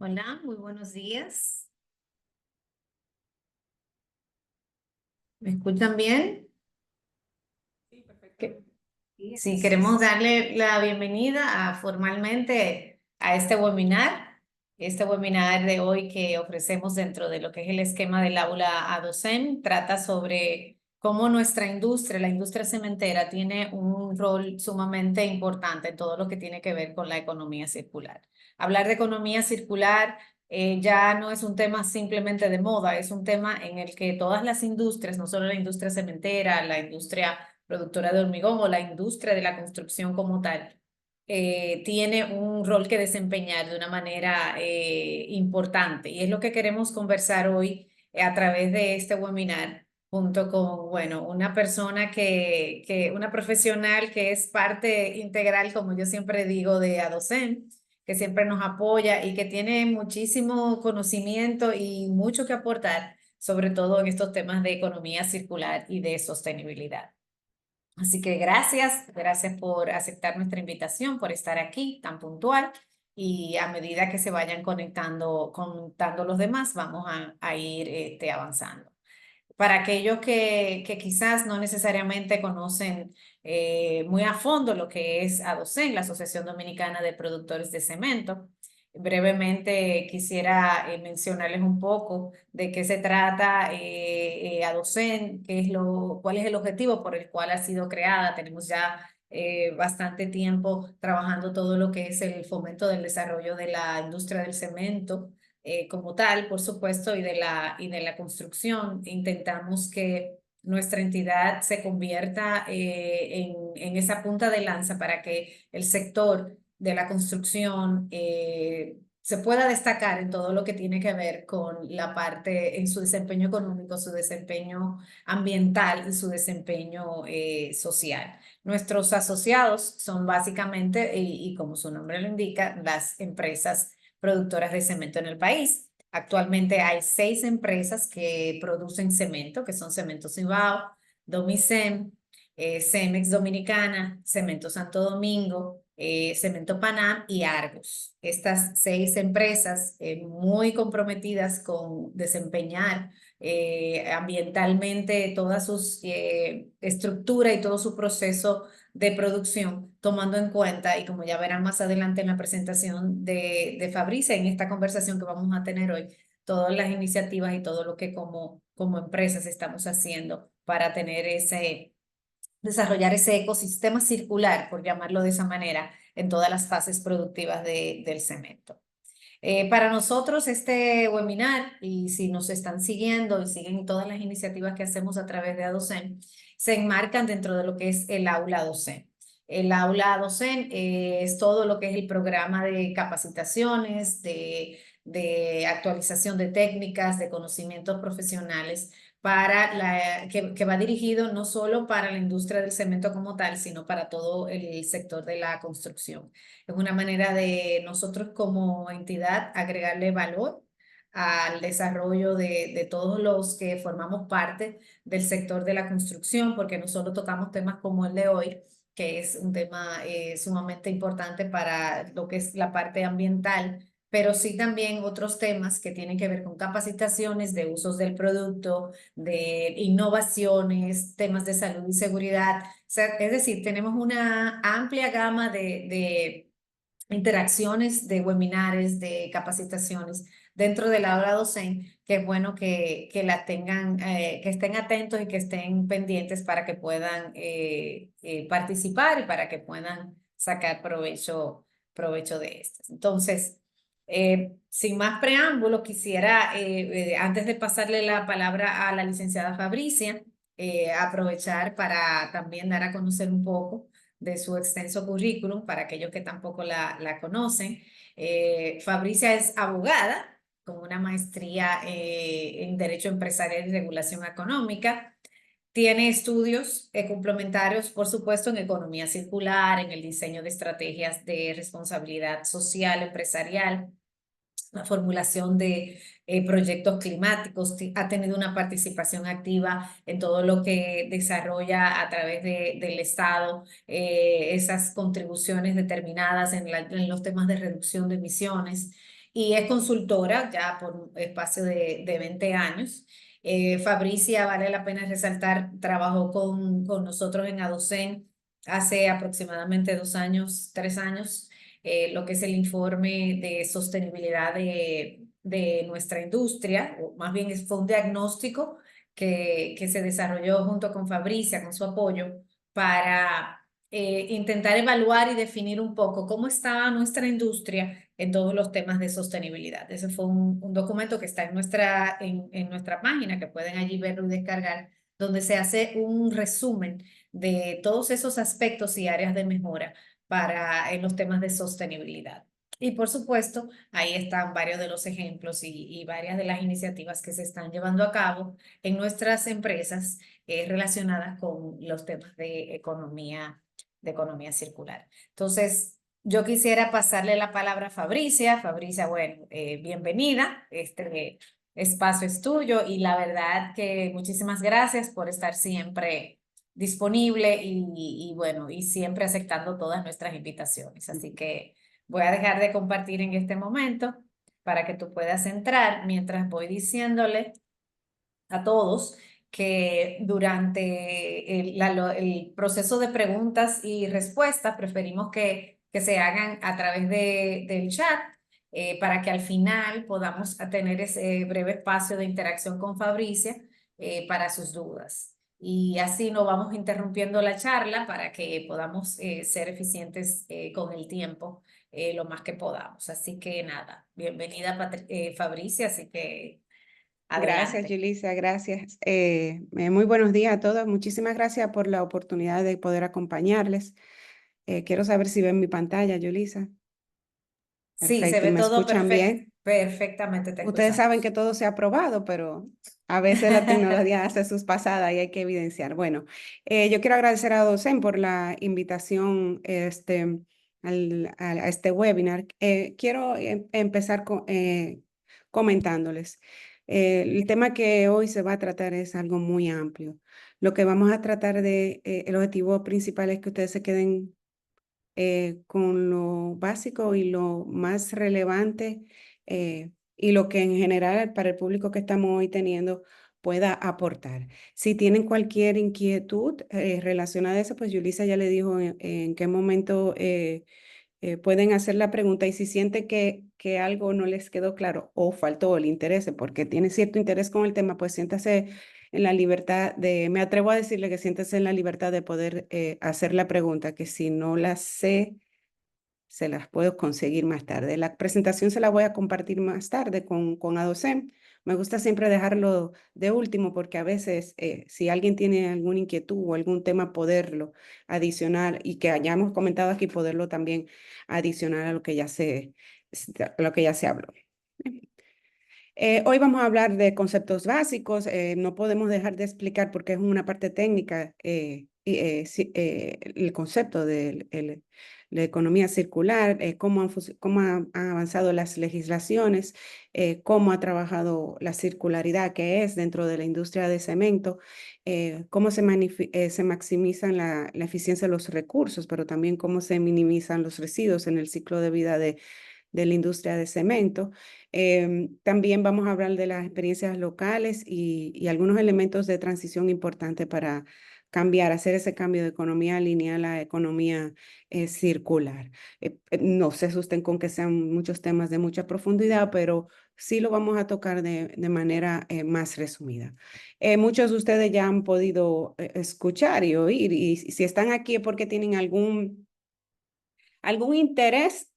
Hola, muy buenos días. ¿Me escuchan bien? Sí, Que- perfectamente. Sí, queremos darle la bienvenida formalmente a este webinar de hoy que ofrecemos dentro de lo que es el esquema del aula ADOCEN. Trata sobre cómo nuestra industria, la industria cementera, tiene un rol sumamente importante en todo lo que tiene que ver con la economía circular. Hablar de economía circular ya no es un tema simplemente de moda, es un tema en el que todas las industrias, no solo la industria cementera, la industria productora de hormigón o la industria de la construcción como tal, tiene un rol que desempeñar de una manera importante. Y es lo que queremos conversar hoy a través de este webinar, junto con, bueno, una persona una profesional que es parte integral, como yo siempre digo, de ADOCEN, que siempre nos apoya y que tiene muchísimo conocimiento y mucho que aportar, sobre todo en estos temas de economía circular y de sostenibilidad. Así que gracias por aceptar nuestra invitación, por estar aquí tan puntual y a medida que se vayan conectando los demás, vamos a ir avanzando. Para aquellos que quizás no necesariamente conocen muy a fondo lo que es ADOCEN, la Asociación Dominicana de Productores de Cemento, brevemente quisiera mencionarles un poco de qué se trata ADOCEN, cuál es el objetivo por el cual ha sido creada. Tenemos ya bastante tiempo trabajando todo lo que es el fomento del desarrollo de la industria del cemento como tal, por supuesto, y de la construcción. Intentamos que nuestra entidad se convierta en esa punta de lanza para que el sector de la construcción se pueda destacar en todo lo que tiene que ver con la parte, en su desempeño económico, su desempeño ambiental y su desempeño social. Nuestros asociados son básicamente, y como su nombre lo indica, las empresas productoras de cemento en el país. Actualmente hay 6 empresas que producen cemento, que son Cemento Cibao, Domicem, Cemex Dominicana, Cemento Santo Domingo, Cemento Panam y Argos. Estas 6 empresas muy comprometidas con desempeñar ambientalmente toda su estructura y todo su proceso de producción, tomando en cuenta, y como ya verán más adelante en la presentación de Fabricia, en esta conversación que vamos a tener hoy, todas las iniciativas y todo lo que como empresas estamos haciendo para desarrollar ese ecosistema circular, por llamarlo de esa manera, en todas las fases productivas del cemento. Para nosotros este webinar, y si nos están siguiendo y siguen todas las iniciativas que hacemos a través de ADOCEN, se enmarcan dentro de lo que es el aula docente. El aula docente es todo lo que es el programa de capacitaciones, de actualización de técnicas, de conocimientos profesionales que va dirigido no solo para la industria del cemento como tal, sino para todo el sector de la construcción. Es una manera de nosotros como entidad agregarle valor al desarrollo de todos los que formamos parte del sector de la construcción, porque no solo tocamos temas como el de hoy, que es un tema sumamente importante para lo que es la parte ambiental, pero sí también otros temas que tienen que ver con capacitaciones de usos del producto, de innovaciones, temas de salud y seguridad. O sea, es decir, tenemos una amplia gama de interacciones, de webinares, de capacitaciones dentro de la hora docente, que es bueno que la tengan, que estén atentos y que estén pendientes para que puedan participar y para que puedan sacar provecho de estas. Entonces, sin más preámbulos, quisiera, antes de pasarle la palabra a la licenciada Fabricia, aprovechar para también dar a conocer un poco de su extenso currículum para aquellos que tampoco la conocen. Fabricia es abogada con una maestría en Derecho Empresarial y Regulación Económica. Tiene estudios complementarios, por supuesto, en economía circular, en el diseño de estrategias de responsabilidad social empresarial, la formulación de proyectos climáticos, ha tenido una participación activa en todo lo que desarrolla a través del Estado, esas contribuciones determinadas en los temas de reducción de emisiones. y es consultora ya por un espacio de 20 años. Fabricia, vale la pena resaltar, trabajó con nosotros en Adocen hace aproximadamente 2 años, 3 años, lo que es el informe de sostenibilidad de nuestra industria, o más bien fue un diagnóstico que se desarrolló junto con Fabricia, con su apoyo, para intentar evaluar y definir un poco cómo está nuestra industria en todos los temas de sostenibilidad. Ese fue un documento que está en nuestra página, que pueden allí verlo y descargar, donde se hace un resumen de todos esos aspectos y áreas de mejora en los temas de sostenibilidad. Y por supuesto, ahí están varios de los ejemplos y varias de las iniciativas que se están llevando a cabo en nuestras empresas relacionadas con los temas de economía circular. Entonces, yo quisiera pasarle la palabra a Fabricia. Fabricia, bueno, bienvenida. Este espacio es tuyo y la verdad que muchísimas gracias por estar siempre disponible y bueno, y siempre aceptando todas nuestras invitaciones. Así que voy a dejar de compartir en este momento para que tú puedas entrar mientras voy diciéndole a todos que durante el proceso de preguntas y respuestas preferimos que se hagan a través del chat para que al final podamos tener ese breve espacio de interacción con Fabricia para sus dudas. Y así no vamos interrumpiendo la charla para que podamos ser eficientes con el tiempo lo más que podamos. Así que nada, bienvenida Fabricia, así que Gracias, adelante. Yulisa, gracias. Muy buenos días a todos. Muchísimas gracias por la oportunidad de poder acompañarles. Quiero saber si ven mi pantalla, Yulisa. Sí, se Perfecto, ve ¿me todo escuchan bien? perfectamente, te Ustedes saben escuchamos. que todo se ha aprobado, pero a veces la tecnología hace sus pasadas y hay que evidenciar. Bueno, yo quiero agradecer a Docen por la invitación a este webinar. Quiero empezar comentándoles. El tema que hoy se va a tratar es algo muy amplio. Lo que vamos a tratar el objetivo principal es que ustedes se queden con lo básico y lo más relevante y lo que en general para el público que estamos hoy teniendo pueda aportar. Si tienen cualquier inquietud relacionada a eso, pues Yulisa ya le dijo en qué momento pueden hacer la pregunta y si siente que algo no les quedó claro o faltó el interés, porque tiene cierto interés con el tema, pues siéntase en la libertad me atrevo a decirle que siéntese en la libertad de poder hacer la pregunta, que si no la sé, se las puedo conseguir más tarde. La presentación se la voy a compartir más tarde con Adocem. Me gusta siempre dejarlo de último porque a veces si alguien tiene alguna inquietud o algún tema, poderlo adicionar y que hayamos comentado aquí, poderlo también adicionar a lo que ya se habló. Hoy vamos a hablar de conceptos básicos. No podemos dejar de explicar porque es una parte técnica el concepto de la economía circular, cómo han avanzado las legislaciones, cómo ha trabajado la circularidad que es dentro de la industria de cemento, cómo se maximizan la eficiencia de los recursos, pero también cómo se minimizan los residuos en el ciclo de vida de la industria de cemento. También vamos a hablar de las experiencias locales y algunos elementos de transición importantes para hacer ese cambio de economía lineal a economía circular. No se asusten con que sean muchos temas de mucha profundidad, pero sí lo vamos a tocar de manera más resumida. Muchos de ustedes ya han podido escuchar y oír, y si están aquí es porque tienen algún interés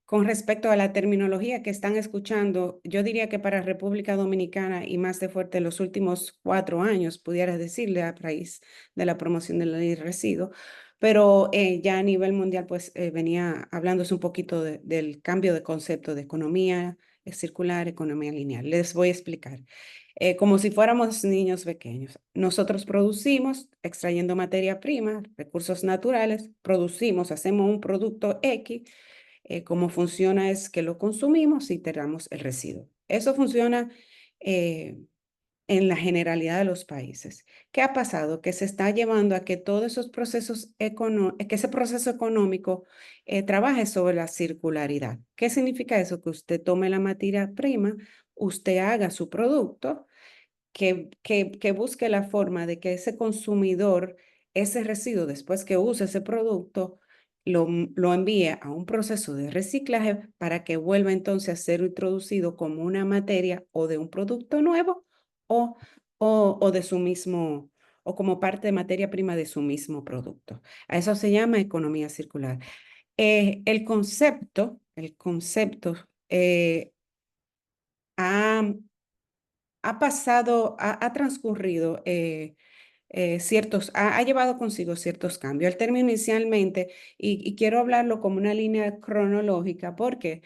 con respecto a la terminología que están escuchando. Yo diría que para República Dominicana y más de fuerte los últimos 4 años, pudiera decirle a raíz de la promoción de la ley de residuos, pero ya a nivel mundial pues venía hablándose un poquito del cambio de concepto de economía circular, economía lineal. Les voy a explicar. Como si fuéramos niños pequeños. Nosotros producimos extrayendo materia prima, recursos naturales, producimos, hacemos un producto X. Cómo funciona es que lo consumimos y tiramos el residuo. Eso funciona en la generalidad de los países. ¿Qué ha pasado? Que se está llevando a que todos esos procesos que ese proceso económico trabaje sobre la circularidad. ¿Qué significa eso? Que usted tome la materia prima, usted haga su producto, que busque la forma de que ese consumidor, ese residuo, después que use ese producto, lo envíe a un proceso de reciclaje para que vuelva entonces a ser introducido como una materia o de un producto nuevo o, o de su mismo, o como parte de materia prima de su mismo producto. A eso se llama economía circular. El concepto ha ha transcurrido ha llevado consigo ciertos cambios. El término inicialmente, y quiero hablarlo como una línea cronológica, ¿por qué?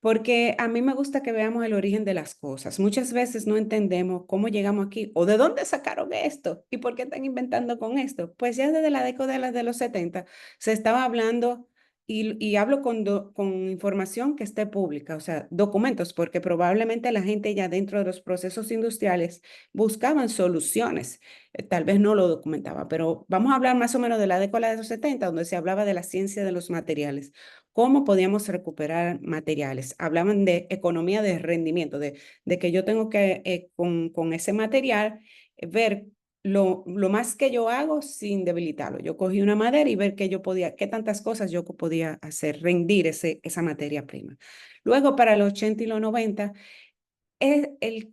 Porque a mí me gusta que veamos el origen de las cosas. Muchas veces no entendemos cómo llegamos aquí o de dónde sacaron esto y por qué están inventando con esto. Pues ya desde la década de los 70 se estaba hablando y hablo con información que esté pública, o sea, documentos, porque probablemente la gente ya dentro de los procesos industriales buscaban soluciones. Tal vez no lo documentaba, pero vamos a hablar más o menos de la década de los 70, donde se hablaba de la ciencia de los materiales. ¿Cómo podíamos recuperar materiales? Hablaban de economía de rendimiento, de que yo tengo que, con ese material, ver lo más que yo hago sin debilitarlo. Yo cogí una madera y ver qué tantas cosas yo podía hacer, rendir esa materia prima. Luego, para los 80 y los 90,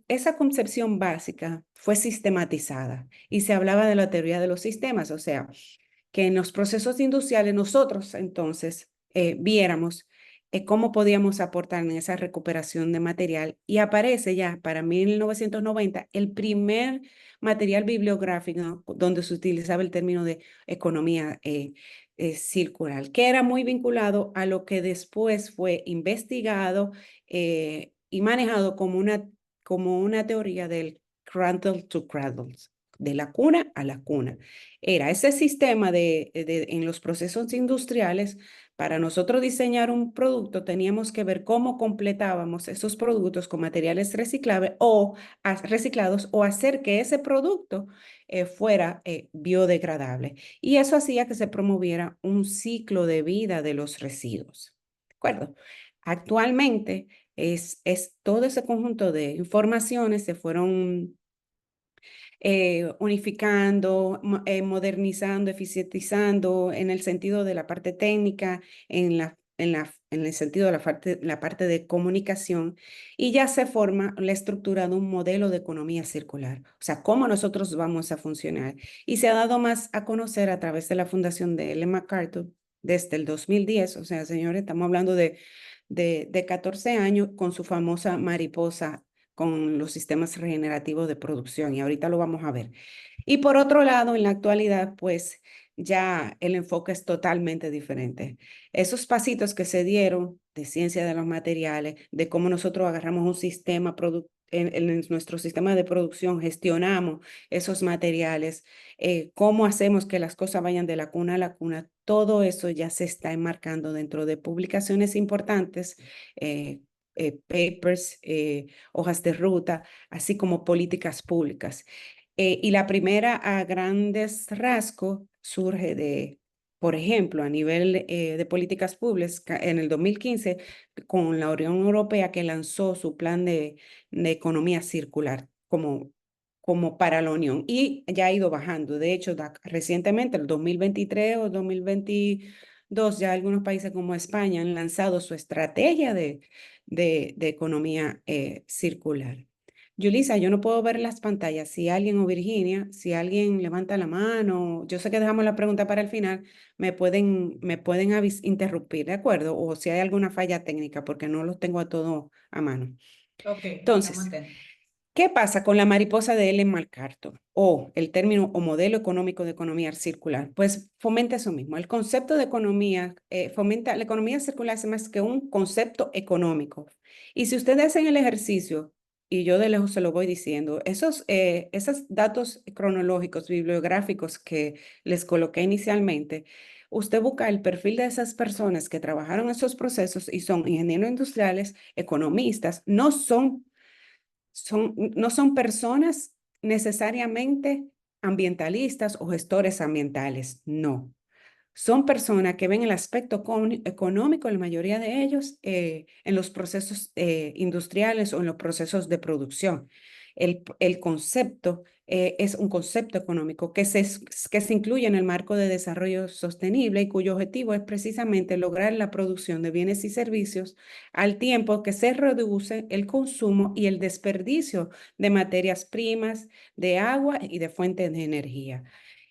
esa concepción básica fue sistematizada y se hablaba de la teoría de los sistemas, o sea, que en los procesos industriales nosotros entonces viéramos cómo podíamos aportar en esa recuperación de material y aparece ya para 1990 el primer material bibliográfico donde se utilizaba el término de economía circular, que era muy vinculado a lo que después fue investigado y manejado como una teoría del cradle to cradle, de la cuna a la cuna. Era ese sistema en los procesos industriales. Para nosotros diseñar un producto teníamos que ver cómo completábamos esos productos con materiales reciclables o reciclados o hacer que ese producto fuera biodegradable. Y eso hacía que se promoviera un ciclo de vida de los residuos. ¿De acuerdo? Actualmente es todo ese conjunto de informaciones se fueron unificando, modernizando, eficientizando en el sentido de la parte técnica, en el sentido de la parte de comunicación, y ya se forma la estructura de un modelo de economía circular, o sea, cómo nosotros vamos a funcionar. Y se ha dado más a conocer a través de la fundación de Ellen MacArthur desde el 2010, o sea, señores, estamos hablando de 14 años con su famosa mariposa con los sistemas regenerativos de producción y ahorita lo vamos a ver. Y por otro lado, en la actualidad, pues ya el enfoque es totalmente diferente. Esos pasitos que se dieron de ciencia de los materiales, de cómo nosotros agarramos un sistema en nuestro sistema de producción, gestionamos esos materiales, cómo hacemos que las cosas vayan de la cuna a la cuna, todo eso ya se está enmarcando dentro de publicaciones importantes, papers, hojas de ruta, así como políticas públicas. Y la primera a grandes rasgos surge por ejemplo, a nivel de políticas públicas, en el 2015, con la Unión Europea que lanzó su plan de economía circular como para la Unión y ya ha ido bajando. De hecho, recientemente, el 2023 o 2022, ya algunos países como España han lanzado su estrategia de economía circular. Yulisa, yo no puedo ver las pantallas. Si alguien o Virginia, si alguien levanta la mano, yo sé que dejamos la pregunta para el final, me pueden interrumpir, ¿de acuerdo? O si hay alguna falla técnica, porque no los tengo a todo a mano. Ok, estamos Entonces, atentos. ¿qué pasa con la mariposa de Ellen MacArthur o el término o modelo económico de economía circular? Pues fomenta eso mismo. El concepto de economía fomenta la economía circular es más que un concepto económico. Y si ustedes hacen el ejercicio, y yo de lejos se lo voy diciendo, esos datos cronológicos, bibliográficos que les coloqué inicialmente, usted busca el perfil de esas personas que trabajaron esos procesos y son ingenieros industriales, economistas, no son personas necesariamente ambientalistas o gestores ambientales, no. Son personas que ven el aspecto económico, la mayoría de ellos, en los procesos industriales o en los procesos de producción. El concepto es un concepto económico que se incluye en el marco de desarrollo sostenible y cuyo objetivo es precisamente lograr la producción de bienes y servicios al tiempo que se reduce el consumo y el desperdicio de materias primas, de agua y de fuentes de energía.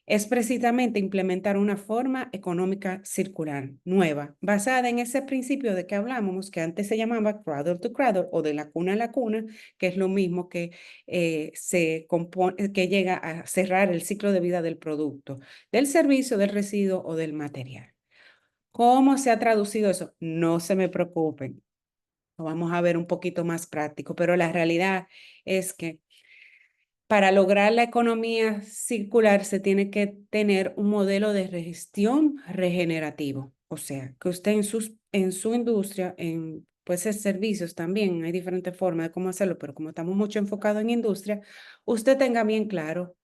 Es precisamente implementar una forma económica circular nueva, basada en ese principio de que hablamos, que antes se llamaba cradle to cradle o de la cuna a la cuna, que es lo mismo que, que llega a cerrar el ciclo de vida del producto, del servicio, del residuo o del material. ¿Cómo se ha traducido eso? No se me preocupen, lo vamos a ver un poquito más práctico, pero la realidad es que para lograr la economía circular se tiene que tener un modelo de gestión regenerativo. O sea, que usted en su industria, pues en servicios también, hay diferentes formas de cómo hacerlo, pero como estamos mucho enfocados en industria, usted tenga bien claro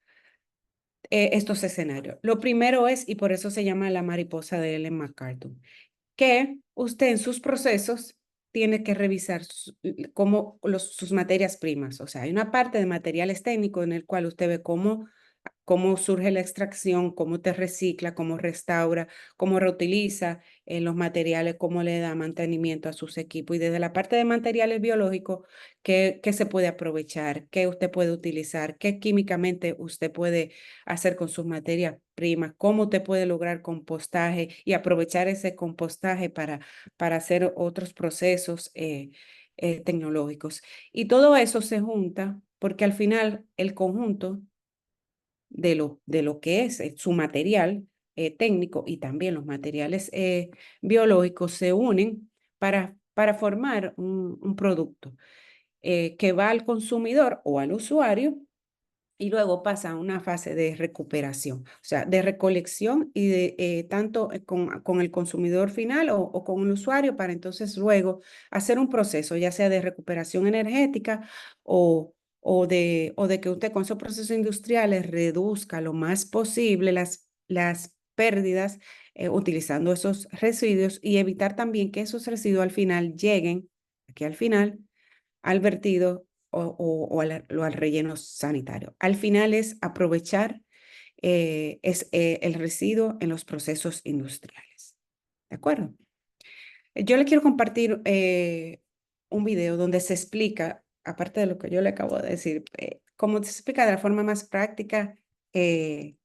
estos escenarios. Lo primero es, y por eso se llama la mariposa de Ellen MacArthur, que usted en sus procesos tiene que revisar sus materias primas. O sea, hay una parte de materiales técnicos en el cual usted ve cómo surge la extracción, cómo te recicla, cómo restaura, cómo reutiliza los materiales, cómo le da mantenimiento a sus equipos. Y desde la parte de materiales biológicos, qué se puede aprovechar, qué usted puede utilizar, qué químicamente usted puede hacer con sus materias primas, cómo usted puede lograr compostaje y aprovechar ese compostaje para hacer otros procesos tecnológicos. Y todo eso se junta porque al final el conjunto de lo que es su material técnico y también los materiales biológicos se unen para formar un producto que va al consumidor o al usuario y luego pasa a una fase de recuperación, o sea, de recolección y de tanto con el consumidor final o con el usuario para entonces luego hacer un proceso, ya sea de recuperación energética o de que usted con esos procesos industriales reduzca lo más posible las pérdidas utilizando esos residuos y evitar también que esos residuos al final lleguen, aquí al final, al vertido o al relleno sanitario. Al final es aprovechar el residuo en los procesos industriales. ¿De acuerdo? Yo le quiero compartir un video donde se explica, aparte de lo que yo le acabo de decir, cómo se explica de la forma más práctica el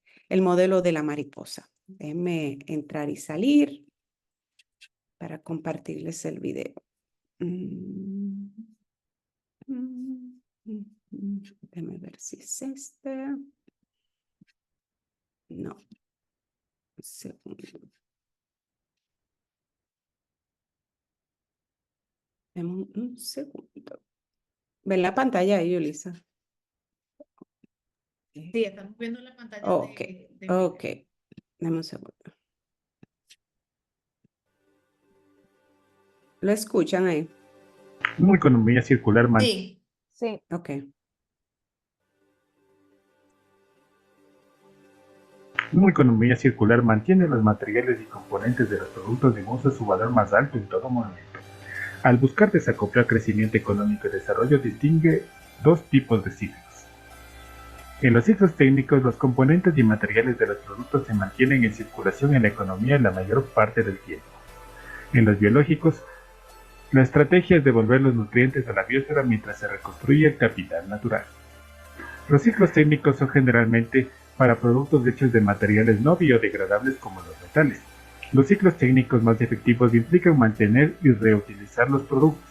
modelo de la mariposa. Déjenme entrar y salir para compartirles el video. Déjame ver si es este. No. Un segundo. Deme un segundo. ¿Ven la pantalla ahí, Yulisa? Sí, estamos viendo la pantalla Ok, de ok. Dame un segundo. ¿Lo escuchan ahí? Una economía circular Sí. Sí. Ok. Una economía circular mantiene los materiales y componentes de los productos en uso su valor más alto en todo momento. Al buscar desacoplar crecimiento económico y desarrollo distingue dos tipos de ciclos. En los ciclos técnicos, los componentes y materiales de los productos se mantienen en circulación en la economía la mayor parte del tiempo. En los biológicos, la estrategia es devolver los nutrientes a la biosfera mientras se reconstruye el capital natural. Los ciclos técnicos son generalmente para productos hechos de materiales no biodegradables como los metales. Los ciclos técnicos más efectivos implican mantener y reutilizar los productos.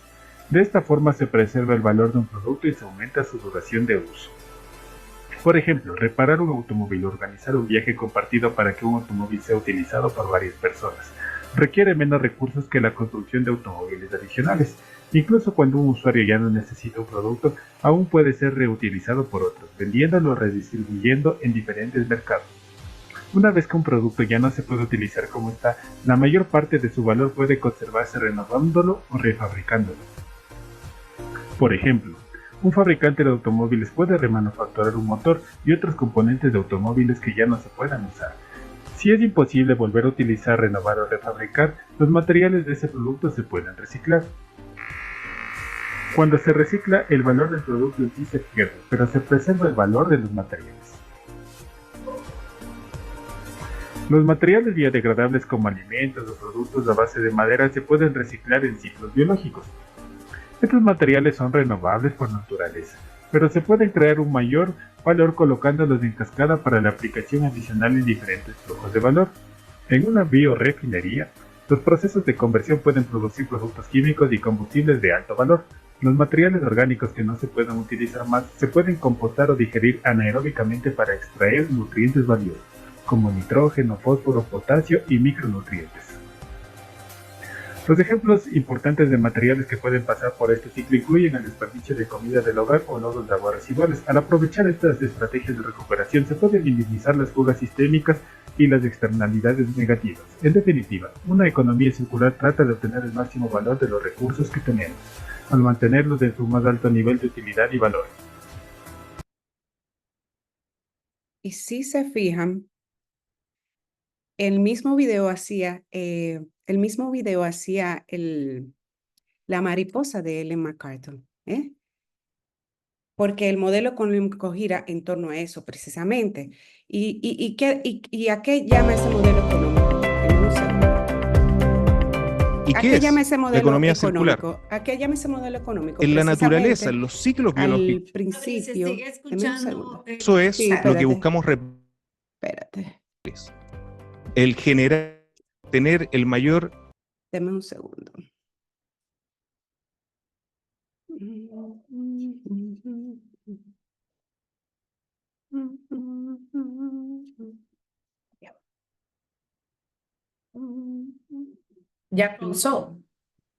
De esta forma se preserva el valor de un producto y se aumenta su duración de uso. Por ejemplo, reparar un automóvil o organizar un viaje compartido para que un automóvil sea utilizado por varias personas requiere menos recursos que la construcción de automóviles adicionales. Incluso cuando un usuario ya no necesita un producto, aún puede ser reutilizado por otros, vendiéndolo o redistribuyendo en diferentes mercados. Una vez que un producto ya no se puede utilizar como está, la mayor parte de su valor puede conservarse renovándolo o refabricándolo. Por ejemplo, Un fabricante de automóviles puede remanufacturar un motor y otros componentes de automóviles que ya no se puedan usar. Si es imposible volver a utilizar, renovar o refabricar, los materiales de ese producto se pueden reciclar. Cuando se recicla, el valor del producto en sí se pierde, pero se preserva el valor de los materiales. Los materiales biodegradables como alimentos o productos a base de madera se pueden reciclar en ciclos biológicos. Estos materiales son renovables por naturaleza, pero se puede crear un mayor valor colocándolos en cascada para la aplicación adicional en diferentes flujos de valor. En una biorefinería, los procesos de conversión pueden producir productos químicos y combustibles de alto valor. Los materiales orgánicos que no se puedan utilizar más se pueden compostar o digerir anaeróbicamente para extraer nutrientes valiosos, como nitrógeno, fósforo, potasio y micronutrientes. Los ejemplos importantes de materiales que pueden pasar por este ciclo incluyen el desperdicio de comida del hogar o nodos de agua residuales. Al aprovechar estas estrategias de recuperación se pueden minimizar las fugas sistémicas y las externalidades negativas. En definitiva, una economía circular trata de obtener el máximo valor de los recursos que tenemos, al mantenerlos en su más alto nivel de utilidad y valor. Y si se fijan, el mismo video hacía la mariposa de Ellen MacArthur, ¿eh? Porque el modelo económico gira en torno a eso precisamente. ¿Y a qué llama ese modelo económico? Deme un segundo. ¿Y ¿A qué qué es llama ese la modelo economía circular? económico? ¿A qué llama ese modelo económico? En la naturaleza, Precisamente en los ciclos al biológicos. principio. Se sigue Deme un escuchando. segundo. Eso es Sí, lo que espérate. buscamos Espérate, el generar, tener el mayor. deme un segundo. Ya pausó.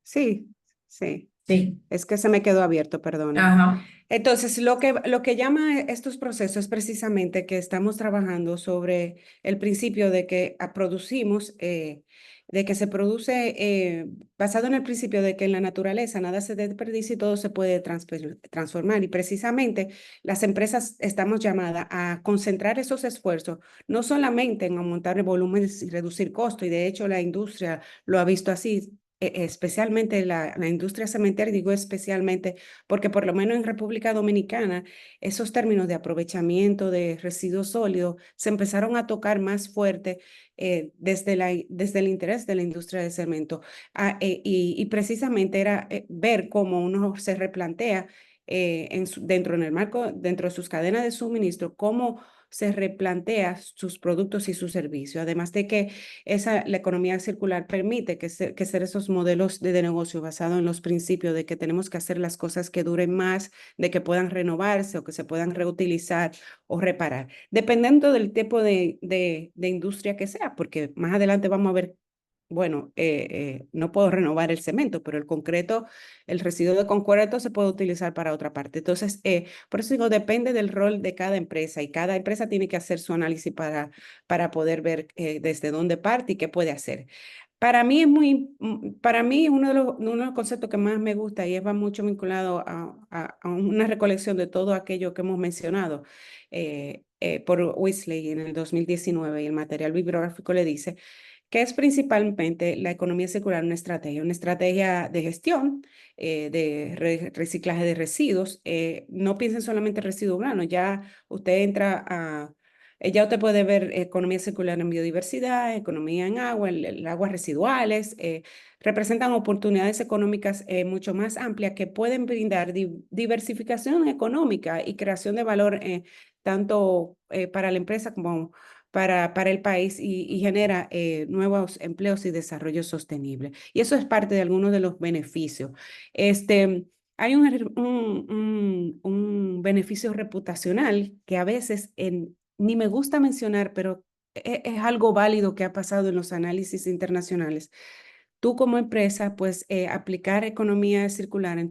Sí, sí. Sí. Es que se me quedó abierto, perdón. Ajá. Entonces, lo que llama estos procesos es precisamente que estamos trabajando sobre el principio de que producimos, de que se produce basado en el principio de que en la naturaleza nada se desperdicia y todo se puede transformar. Y precisamente las empresas estamos llamadas a concentrar esos esfuerzos, no solamente en aumentar el volumen y reducir costos, y de hecho la industria lo ha visto así. Especialmente la industria cementera, digo especialmente porque por lo menos en República Dominicana esos términos de aprovechamiento de residuos sólidos se empezaron a tocar más fuerte desde el interés de la industria del cemento. Y precisamente era ver cómo uno se replantea dentro de sus cadenas de suministro, cómo se replantea sus productos y sus servicios. Además de que la economía circular permite que ser esos modelos de negocio basados en los principios de que tenemos que hacer las cosas que duren más, de que puedan renovarse o que se puedan reutilizar o reparar, dependiendo del tipo de industria que sea, porque más adelante vamos a ver. Bueno, no puedo renovar el cemento, pero el concreto, el residuo de concreto se puede utilizar para otra parte. Entonces, por eso digo, depende del rol de cada empresa y cada empresa tiene que hacer su análisis para poder ver desde dónde parte y qué puede hacer. Para mí uno de los conceptos que más me gusta y va mucho vinculado a una recolección de todo aquello que hemos mencionado por Weasley en el 2019 y el material bibliográfico le dice que es principalmente la economía circular una estrategia de gestión, de reciclaje de residuos. No piensen solamente en residuos humanos, ya usted puede ver economía circular en biodiversidad, economía en agua, el aguas residuales, representan oportunidades económicas mucho más amplias que pueden brindar diversificación económica y creación de valor tanto para la empresa como para el país y genera nuevos empleos y desarrollo sostenible. Y eso es parte de algunos de los beneficios. Hay un beneficio reputacional que a veces ni me gusta mencionar, pero es algo válido que ha pasado en los análisis internacionales. Tú como empresa, pues aplicar economía circular en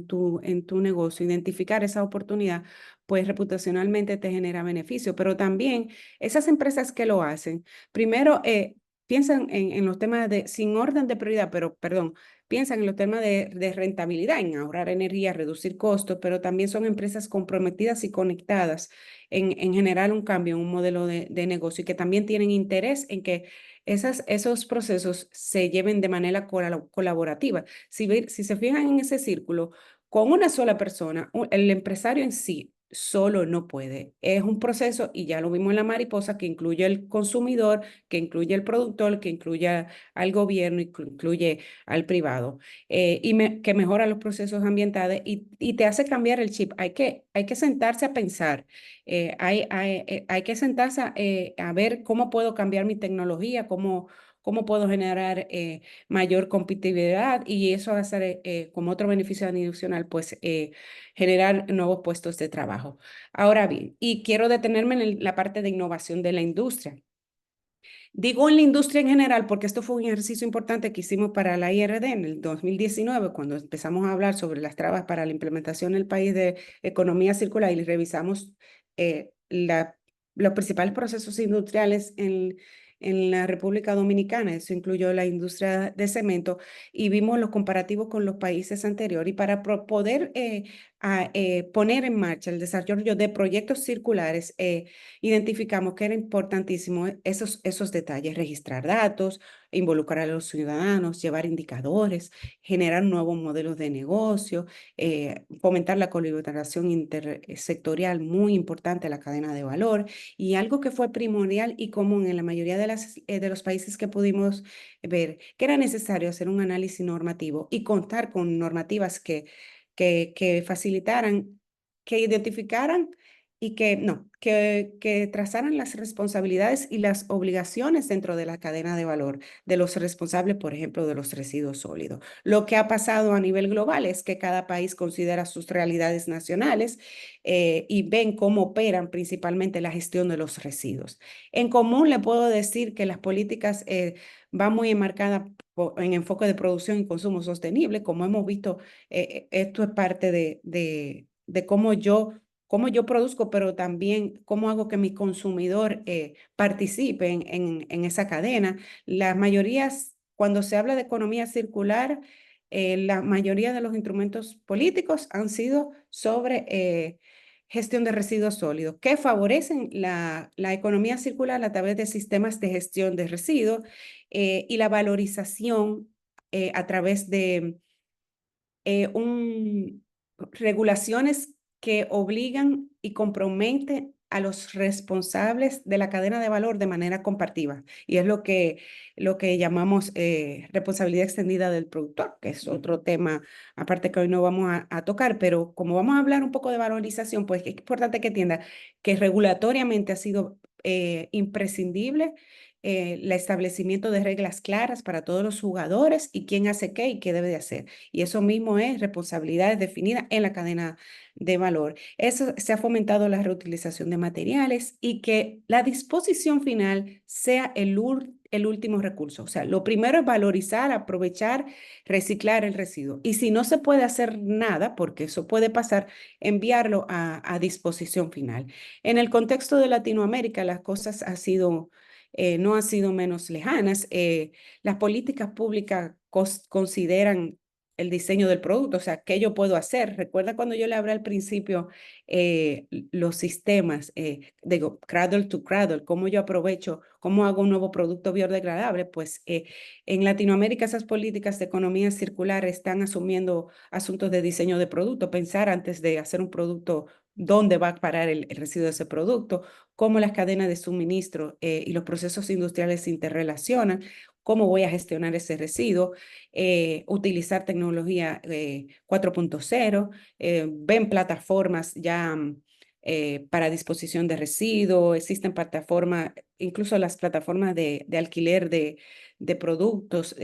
tu negocio, identificar esa oportunidad, pues reputacionalmente te genera beneficio, pero también esas empresas que lo hacen, primero piensan en los temas sin orden de prioridad, pero perdón, piensan en los temas de rentabilidad, en ahorrar energía, reducir costos, pero también son empresas comprometidas y conectadas en generar un cambio, un modelo de negocio y que también tienen interés en que esos procesos se lleven de manera colaborativa. Si se fijan en ese círculo, con una sola persona, el empresario en sí solo no puede. Es un proceso, y ya lo vimos en la mariposa, que incluye el consumidor, que incluye el productor, que incluye al gobierno y que incluye al privado, que mejora los procesos ambientales y te hace cambiar el chip. Hay que sentarse a pensar, hay que sentarse a ver cómo puedo cambiar mi tecnología, cómo puedo generar mayor competitividad, y eso va a ser como otro beneficio adicional, pues generar nuevos puestos de trabajo. Ahora bien, y quiero detenerme en la parte de innovación de la industria. Digo en la industria en general porque esto fue un ejercicio importante que hicimos para la IRD en el 2019, cuando empezamos a hablar sobre las trabas para la implementación en el país de economía circular, y revisamos los principales procesos industriales en la República Dominicana. Eso incluyó la industria de cemento, y vimos los comparativos con los países anteriores. Y para poder poner en marcha el desarrollo de proyectos circulares, identificamos que era importantísimo esos detalles: registrar datos, involucrar a los ciudadanos, llevar indicadores, generar nuevos modelos de negocio, fomentar la colaboración intersectorial, muy importante, la cadena de valor. Y algo que fue primordial y común en la mayoría de los países que pudimos ver, que era necesario hacer un análisis normativo y contar con normativas que facilitaran, que identificaran y que trazaran las responsabilidades y las obligaciones dentro de la cadena de valor de los responsables, por ejemplo, de los residuos sólidos. Lo que ha pasado a nivel global es que cada país considera sus realidades nacionales y ven cómo operan principalmente la gestión de los residuos. En común, le puedo decir que las políticas van muy enmarcadas en enfoque de producción y consumo sostenible. Como hemos visto, esto es parte de cómo yo produzco, pero también cómo hago que mi consumidor participe en esa cadena. Las mayorías, cuando se habla de economía circular, la mayoría de los instrumentos políticos han sido sobre gestión de residuos sólidos, que favorecen la economía circular a través de sistemas de gestión de residuos y la valorización a través de regulaciones que obligan y comprometen a los responsables de la cadena de valor de manera compartida. Y es lo que llamamos responsabilidad extendida del productor, que es otro tema aparte que hoy no vamos a tocar, pero como vamos a hablar un poco de valorización, pues es importante que entienda que regulatoriamente ha sido imprescindible el establecimiento de reglas claras para todos los jugadores y quién hace qué y qué debe de hacer. Y eso mismo es responsabilidades definidas en la cadena de valor. Eso se ha fomentado la reutilización de materiales y que la disposición final sea el último recurso. O sea, lo primero es valorizar, aprovechar, reciclar el residuo. Y si no se puede hacer nada, porque eso puede pasar, enviarlo a disposición final. En el contexto de Latinoamérica, las cosas no han sido menos lejanas. Las políticas públicas consideran el diseño del producto, o sea, ¿qué yo puedo hacer? Recuerda cuando yo le hablé al principio los sistemas, digo, cradle to cradle, cómo yo aprovecho, cómo hago un nuevo producto biodegradable. Pues en Latinoamérica esas políticas de economía circular están asumiendo asuntos de diseño de producto, pensar antes de hacer un producto dónde va a parar el residuo de ese producto, cómo las cadenas de suministro y los procesos industriales se interrelacionan, cómo voy a gestionar ese residuo, utilizar tecnología 4.0, ven plataformas ya para disposición de residuos, existen plataformas, incluso las plataformas de alquiler de productos,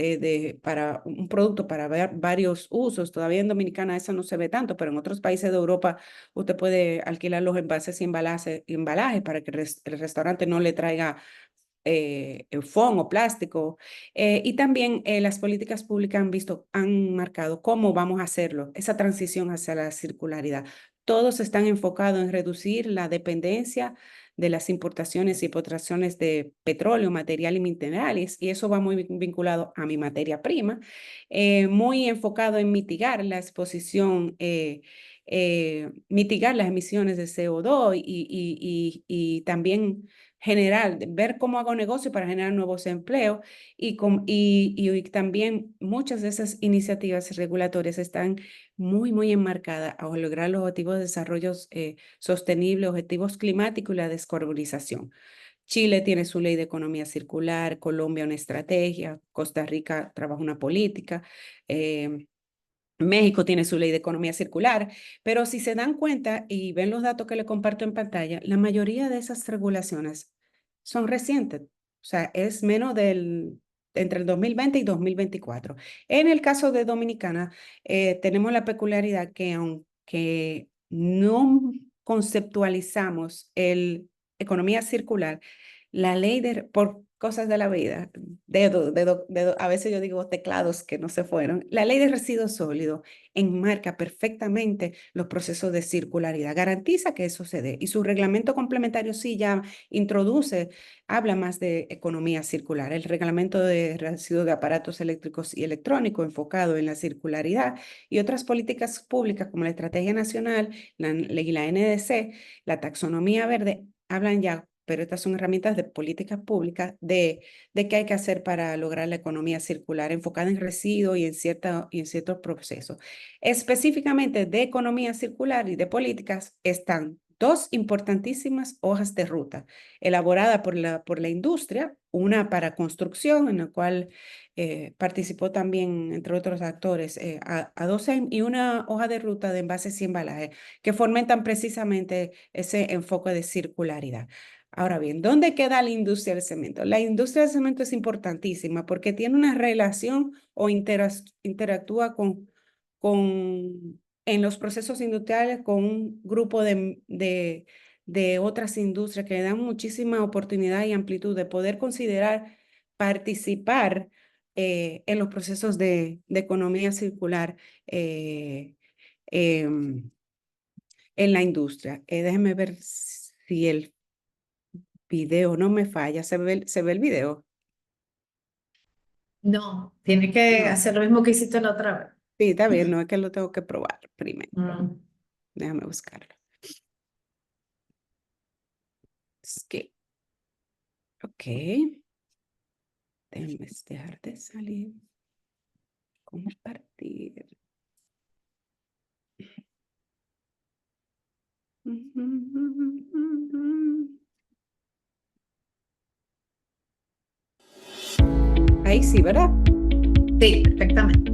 para un producto para varios usos. Todavía en Dominicana eso no se ve tanto, pero en otros países de Europa usted puede alquilar los envases y embalajes para que el restaurante no le traiga foam o plástico. Y también las políticas públicas han marcado cómo vamos a hacerlo, esa transición hacia la circularidad. Todos están enfocados en reducir la dependencia de las importaciones y exportaciones de petróleo, material y minerales, y eso va muy vinculado a mi materia prima, muy enfocado en mitigar la exposición, mitigar las emisiones de CO2 y también ver cómo hago negocio para generar nuevos empleos y también muchas de esas iniciativas regulatorias están muy enmarcadas a lograr los objetivos de desarrollo sostenible, objetivos climáticos y la descarbonización. Chile tiene su ley de economía circular, Colombia una estrategia, Costa Rica trabaja una política, México tiene su ley de economía circular, pero si se dan cuenta y ven los datos que le comparto en pantalla, la mayoría de esas regulaciones son recientes, o sea, es menos entre el 2020 y 2024. En el caso de Dominicana, tenemos la peculiaridad que aunque no conceptualizamos el economía circular, la ley por cosas de la vida, a veces yo digo teclados que no se fueron, la ley de residuos sólidos enmarca perfectamente los procesos de circularidad, garantiza que eso se dé y su reglamento complementario sí ya habla más de economía circular, el reglamento de residuos de aparatos eléctricos y electrónicos enfocado en la circularidad y otras políticas públicas como la Estrategia Nacional, la NDC, la taxonomía verde, hablan ya, pero estas son herramientas de políticas públicas de qué hay que hacer para lograr la economía circular enfocada en residuos y en ciertos procesos. Específicamente de economía circular y de políticas están dos importantísimas hojas de ruta elaboradas por la industria, una para construcción, en la cual participó también, entre otros actores, ADOCEM, y una hoja de ruta de envases y embalajes que fomentan precisamente ese enfoque de circularidad. Ahora bien, ¿dónde queda la industria del cemento? La industria del cemento es importantísima porque tiene una relación o interactúa en los procesos industriales con un grupo de otras industrias que le dan muchísima oportunidad y amplitud de poder participar en los procesos de economía circular en la industria. Déjenme ver si el video no me falla. ¿Se ve el video? No, tiene que No. hacer lo mismo que hiciste la otra vez. Sí, está bien, no es que lo tengo que probar primero. Mm. Déjame buscarlo. Skip. Ok. Déjenme dejar de salir. Compartir. Ahí sí, ¿verdad? Sí, perfectamente.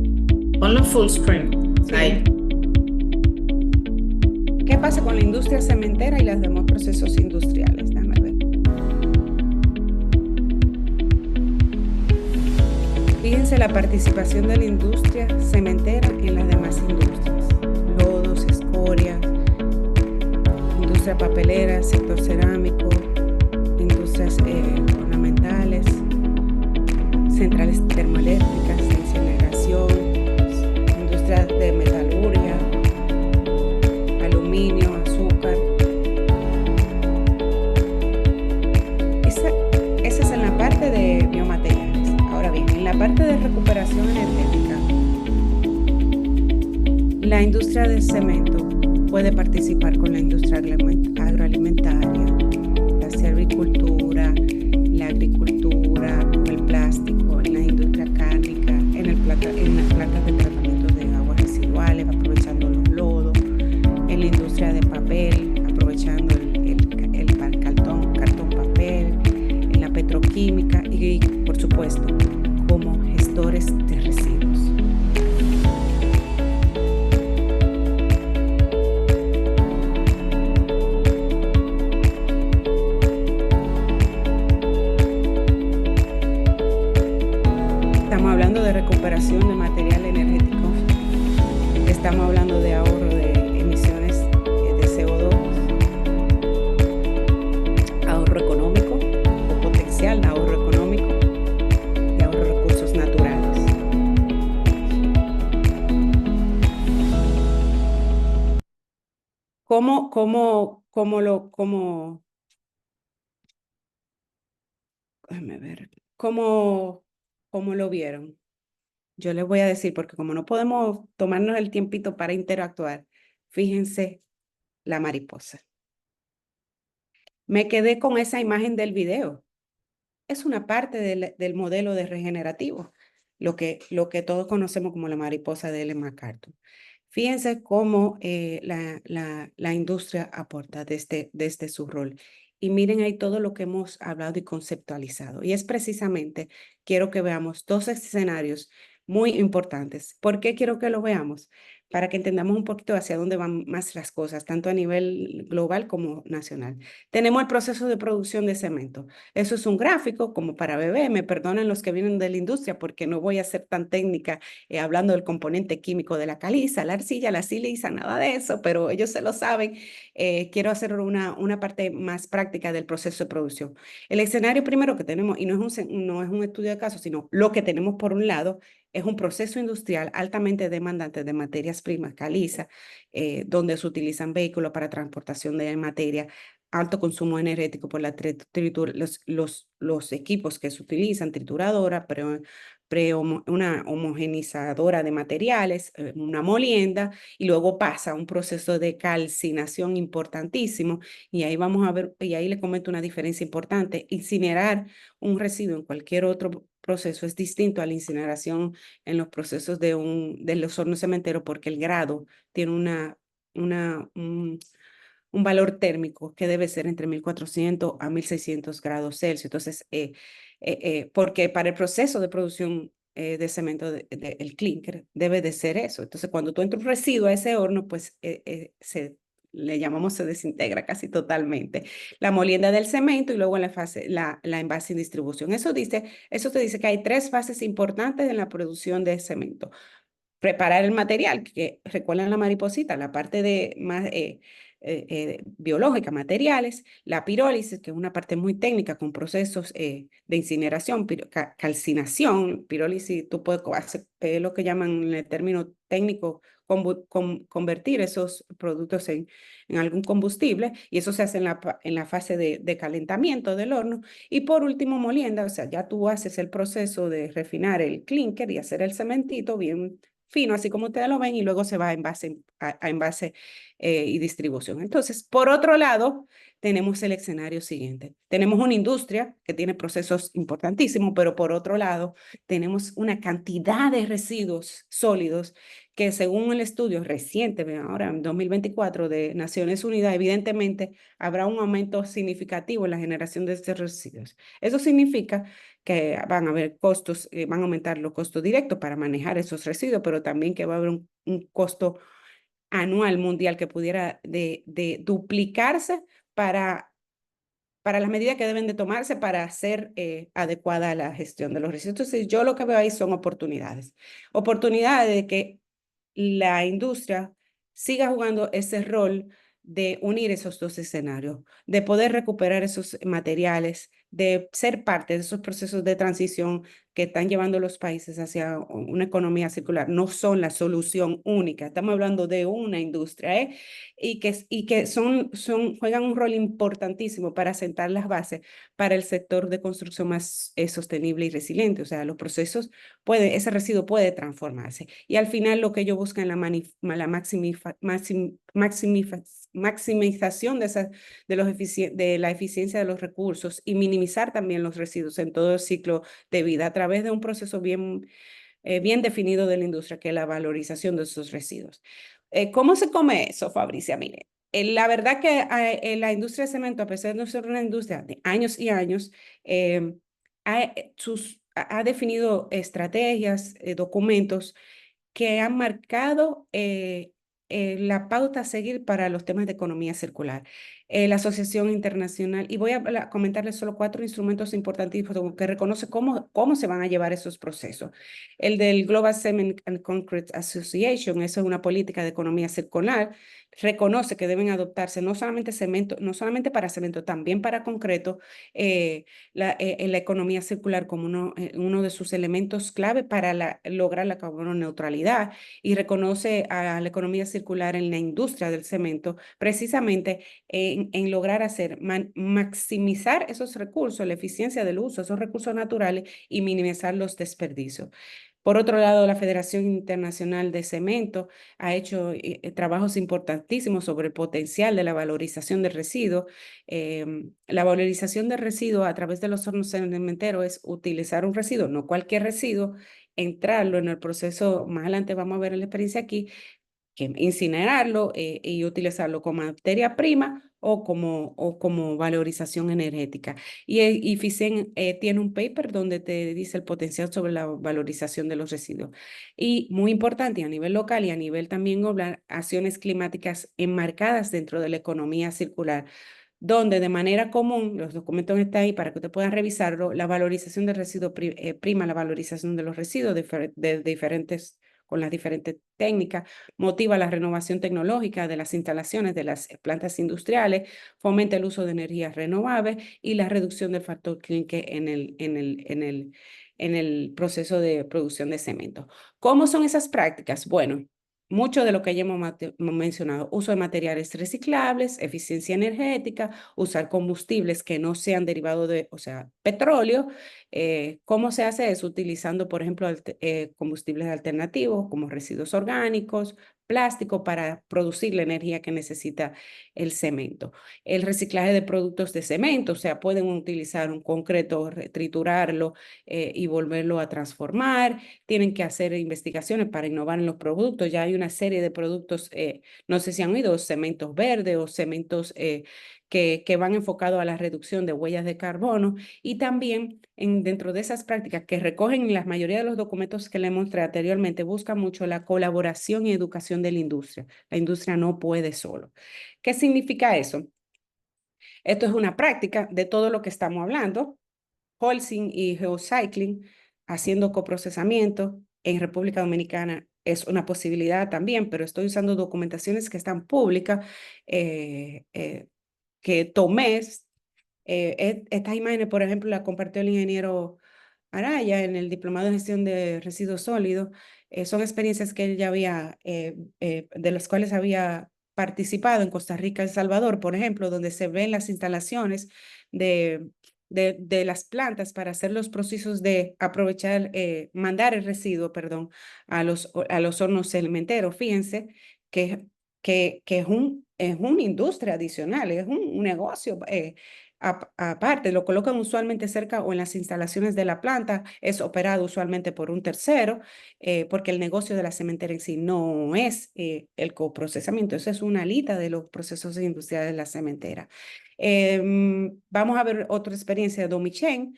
Ponlo full screen. Sí. Ahí. ¿Qué pasa con la industria cementera y los demás procesos industriales? Déjame ver. Fíjense la participación de la industria cementera en las demás industrias. Lodos, escorias, industria papelera, sector cerámico, industrias ornamentales, centrales termoeléctricas, incineración, industrias de metalurgia, aluminio, azúcar. Esa es en la parte de biomateriales. Ahora bien, en la parte de recuperación energética, la industria del cemento puede participar con la industria agroalimentaria, la silvicultura, la agricultura, el plástico, en la industria cárnica, en las plantas de tratamiento de aguas residuales, aprovechando los lodos, en la industria de papel, aprovechando el cartón papel, en la petroquímica y, por supuesto, como gestores de residuos. Estamos hablando de recuperación de material energético, estamos hablando de ahorro de emisiones de CO2, ahorro económico o potencial de ahorro económico, de ahorro de recursos naturales. ¿Cómo déjame ver, ¿cómo lo vieron? Yo les voy a decir, porque como no podemos tomarnos el tiempito para interactuar, fíjense la mariposa. Me quedé con esa imagen del video. Es una parte del modelo de regenerativo, lo que todos conocemos como la mariposa de Ellen MacArthur. Fíjense cómo la industria aporta desde su rol. Y miren ahí todo lo que hemos hablado y conceptualizado. Y es precisamente, quiero que veamos dos escenarios muy importantes. ¿Por qué quiero que lo veamos? Para que entendamos un poquito hacia dónde van más las cosas, tanto a nivel global como nacional. Tenemos el proceso de producción de cemento. Eso es un gráfico como para bebé. Me perdonan los que vienen de la industria porque no voy a ser tan técnica hablando del componente químico de la caliza, la arcilla, la siliza, nada de eso, pero ellos se lo saben. Quiero hacer una parte más práctica del proceso de producción. El escenario primero que tenemos, y no es un estudio de caso, sino lo que tenemos por un lado, es un proceso industrial altamente demandante de materias primas, caliza, donde se utilizan vehículos para transportación de materia, alto consumo energético por la los equipos que se utilizan, trituradora, una homogenizadora de materiales, una molienda, y luego pasa a un proceso de calcinación importantísimo, y ahí vamos a ver, y ahí le comento una diferencia importante. Incinerar un residuo en cualquier otro proceso es distinto a la incineración en los procesos de los hornos cementeros, porque el grado tiene un valor térmico que debe ser entre 1400 a 1600 grados Celsius. Entonces, porque para el proceso de producción de cemento, el clinker, debe de ser eso. Entonces, cuando tú entras un residuo a ese horno, pues le llamamos se desintegra casi totalmente. La molienda del cemento y luego la envase y distribución. Eso te dice que hay tres fases importantes en la producción de cemento. Preparar el material, que recuerdan la mariposita, la parte de más biológica, materiales, la pirólisis, que es una parte muy técnica con procesos de incineración, calcinación, pirólisis, tú puedes hacer lo que llaman en el término técnico convertir esos productos en algún combustible, y eso se hace en la fase de calentamiento del horno. Y por último, molienda, o sea, ya tú haces el proceso de refinar el clinker y hacer el cementito bien fino, así como ustedes lo ven, y luego se va a envase y distribución. Entonces, por otro lado, tenemos el escenario siguiente. Tenemos una industria que tiene procesos importantísimos, pero por otro lado, tenemos una cantidad de residuos sólidos que según el estudio reciente, ahora en 2024 de Naciones Unidas, evidentemente habrá un aumento significativo en la generación de estos residuos. Eso significa que van a haber costos, van a aumentar los costos directos para manejar esos residuos, pero también que va a haber un costo anual mundial que pudiera de duplicarse para las medidas que deben de tomarse para hacer adecuada la gestión de los residuos. Entonces, yo lo que veo ahí son oportunidades. Oportunidades de que la industria siga jugando ese rol de unir esos dos escenarios, de poder recuperar esos materiales, de ser parte de esos procesos de transición que están llevando los países hacia una economía circular. No son la solución única, estamos hablando de una industria, y que juegan un rol importantísimo para sentar las bases para el sector de construcción más sostenible y resiliente. O sea, los procesos ese residuo puede transformarse. Y al final lo que ellos buscan es maximización de la eficiencia de los recursos y minimizar también los residuos en todo el ciclo de vida a través de un proceso bien definido de la industria, que es la valorización de esos residuos. ¿Cómo se come eso, Fabricia? Mire, la verdad que la industria de cemento, a pesar de no ser una industria de años y años, ha definido estrategias, documentos que han marcado la pauta a seguir para los temas de economía circular. La Asociación Internacional, y voy a comentarles solo 4 instrumentos importantísimos que reconoce cómo se van a llevar esos procesos. El del Global Cement and Concrete Association, eso es una política de economía circular reconoce que deben adoptarse no solamente cemento, no solamente para cemento, también para concreto, la economía circular como uno de sus elementos clave para lograr la carbono neutralidad, y reconoce a la economía circular en la industria del cemento precisamente en lograr maximizar esos recursos, la eficiencia del uso de esos recursos naturales y minimizar los desperdicios. Por otro lado, la Federación Internacional de Cemento ha hecho trabajos importantísimos sobre el potencial de la valorización del residuo. La valorización del residuo a través de los hornos cementeros es utilizar un residuo, no cualquier residuo, entrarlo en el proceso, más adelante vamos a ver en la experiencia aquí, que incinerarlo y utilizarlo como materia prima o como valorización energética. Y FICEN tiene un paper donde te dice el potencial sobre la valorización de los residuos. Y muy importante, a nivel local y a nivel también global, acciones climáticas enmarcadas dentro de la economía circular, donde de manera común, los documentos están ahí para que usted pueda revisarlo, la valorización del residuo prima la valorización de los residuos de diferentes con las diferentes técnicas, motiva la renovación tecnológica de las instalaciones de las plantas industriales, fomenta el uso de energías renovables y la reducción del factor clinker en el proceso de producción de cemento. ¿Cómo son esas prácticas? Bueno, mucho de lo que ya hemos mencionado, uso de materiales reciclables, eficiencia energética, usar combustibles que no sean derivados de, o sea, petróleo. ¿Cómo se hace eso? Utilizando, por ejemplo, combustibles alternativos como residuos orgánicos, plástico para producir la energía que necesita el cemento. El reciclaje de productos de cemento, o sea, pueden utilizar un concreto, triturarlo y volverlo a transformar. Tienen que hacer investigaciones para innovar en los productos. Ya hay una serie de productos, no sé si han oído, cementos verdes o cementos que van enfocados a la reducción de huellas de carbono, y también dentro de esas prácticas que recogen la mayoría de los documentos que le mostré anteriormente, busca mucho la colaboración y educación de la industria. La industria no puede solo. ¿Qué significa eso? Esto es una práctica de todo lo que estamos hablando, Holcim y Geocycling, haciendo coprocesamiento en República Dominicana. Es una posibilidad también, pero estoy usando documentaciones que están públicas, que tomé. Estas imágenes, por ejemplo, las compartió el ingeniero Araya en el Diplomado en Gestión de Residuos Sólidos. Son experiencias que él ya había, de las cuales había participado en Costa Rica, El Salvador, por ejemplo, donde se ven las instalaciones de las plantas para hacer los procesos de aprovechar, mandar el residuo, perdón, a los hornos cementeros. Fíjense que es una industria adicional, es un negocio. Aparte, lo colocan usualmente cerca o en las instalaciones de la planta, es operado usualmente por un tercero, porque el negocio de la cementera en sí no es el coprocesamiento, eso es una alita de los procesos industriales de la cementera. Vamos a ver otra experiencia de Domichen.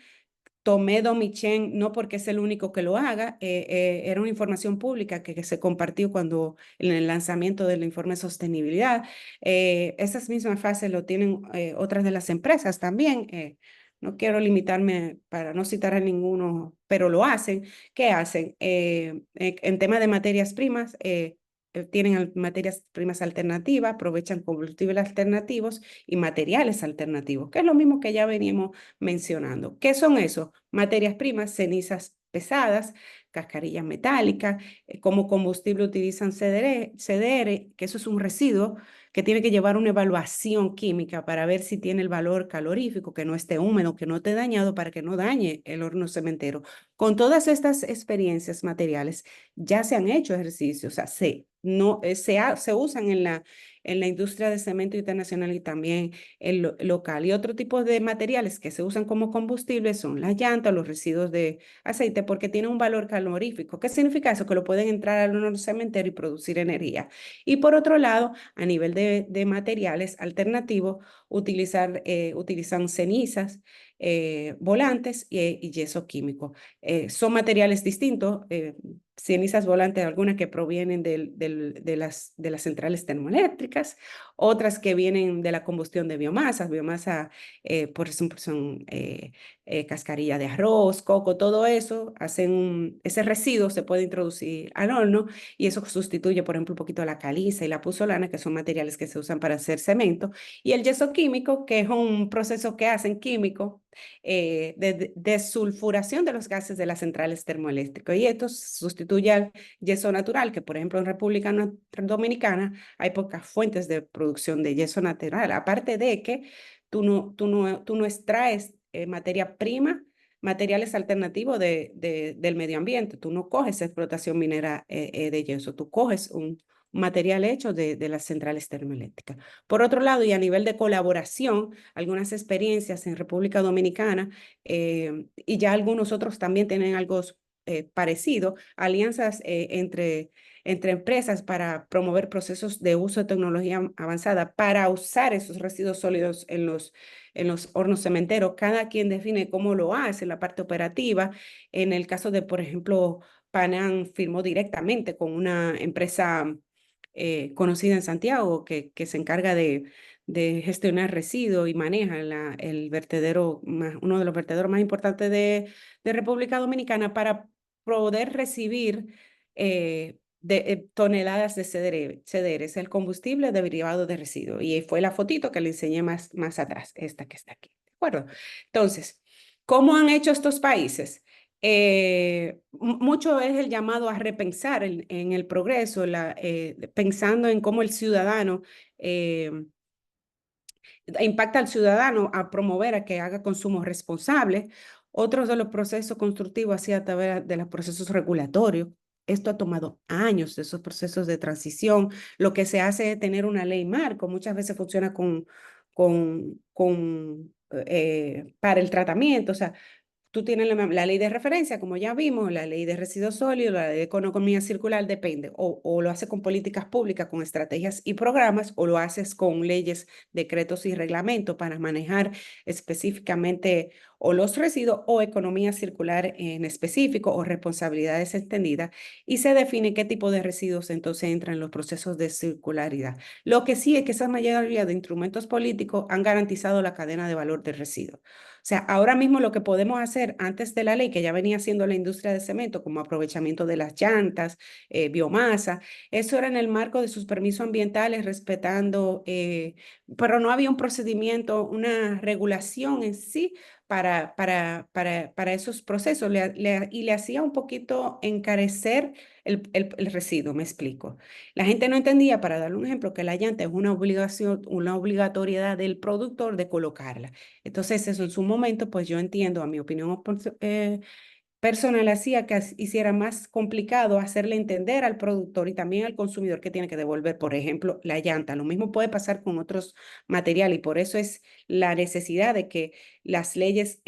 Tomé Domichen no porque es el único que lo haga, era una información pública que se compartió cuando en el lanzamiento del informe de sostenibilidad. Esas mismas fases lo tienen otras de las empresas también. No quiero limitarme para no citar a ninguno, pero lo hacen. ¿Qué hacen? En tema de materias primas, tienen materias primas alternativas, aprovechan combustibles alternativos y materiales alternativos, que es lo mismo que ya veníamos mencionando. ¿Qué son esos? Materias primas, cenizas pesadas, cascarillas metálicas, como combustible utilizan CDR, que eso es un residuo que tiene que llevar una evaluación química para ver si tiene el valor calorífico, que no esté húmedo, que no esté dañado, para que no dañe el horno cementero. Con todas estas experiencias materiales ya se han hecho ejercicios, o sea, se usan en la industria de cemento internacional y también local. Y otro tipo de materiales que se usan como combustible son las llantas, los residuos de aceite, porque tienen un valor calorífico. ¿Qué significa eso? Que lo pueden entrar al horno cementero y producir energía. Y por otro lado, a nivel de materiales alternativos, utilizan cenizas, volantes y yeso químico. Son materiales distintos. cenizas volantes, algunas que provienen de las centrales termoeléctricas, otras que vienen de la combustión de biomasa, por ejemplo, son cascarilla de arroz, coco, todo eso, ese residuo se puede introducir al horno y eso sustituye, por ejemplo, un poquito la caliza y la puzolana, que son materiales que se usan para hacer cemento, y el yeso químico, que es un proceso que hacen químico de desulfuración de los gases de las centrales termoeléctricas. Y esto sustituye al yeso natural, que por ejemplo en República Dominicana hay pocas fuentes de producción de yeso natural. Aparte de que tú no extraes materia prima, materiales alternativos del medio ambiente. Tú no coges explotación minera de yeso, tú coges un material hecho de las centrales termoeléctricas. Por otro lado, y a nivel de colaboración, algunas experiencias en República Dominicana y ya algunos otros también tienen algo parecido, alianzas entre empresas para promover procesos de uso de tecnología avanzada para usar esos residuos sólidos en los hornos cementeros. Cada quien define cómo lo hace en la parte operativa. En el caso de, por ejemplo, Panam firmó directamente con una empresa conocida en Santiago que se encarga de gestionar residuos y maneja el vertedero, uno de los vertederos más importantes de República Dominicana para poder recibir toneladas de CDR, es el combustible derivado de residuos. Y fue la fotito que le enseñé más atrás, esta que está aquí. ¿De acuerdo? Entonces, ¿cómo han hecho estos países? Mucho es el llamado a repensar en el progreso, pensando en cómo el ciudadano impacta al ciudadano a promover a que haga consumo responsable. Otros de los procesos constructivos así a través de los procesos regulatorios. Esto ha tomado años de esos procesos de transición. Lo que se hace es tener una ley marco. Muchas veces funciona para el tratamiento. O sea, tú tienes la ley de referencia, como ya vimos, la ley de residuos sólidos, la ley de economía circular, depende. O lo haces con políticas públicas, con estrategias y programas, o lo haces con leyes, decretos y reglamentos para manejar específicamente o los residuos o economía circular en específico o responsabilidades extendidas, y se define qué tipo de residuos entonces entran en los procesos de circularidad. Lo que sí es que esa mayoría de instrumentos políticos han garantizado la cadena de valor del residuo. O sea, ahora mismo lo que podemos hacer antes de la ley, que ya venía haciendo la industria de cemento, como aprovechamiento de las llantas, biomasa, eso era en el marco de sus permisos ambientales, respetando, pero no había un procedimiento, una regulación en sí para esos procesos, y le hacía un poquito encarecer el residuo, me explico. La gente no entendía, para darle un ejemplo, que la llanta es una obligación, una obligatoriedad del productor de colocarla. Entonces, eso en su momento, pues yo entiendo, a mi opinión personal, hacía que hiciera más complicado hacerle entender al productor y también al consumidor que tiene que devolver, por ejemplo, la llanta. Lo mismo puede pasar con otros materiales y por eso es la necesidad de que las leyes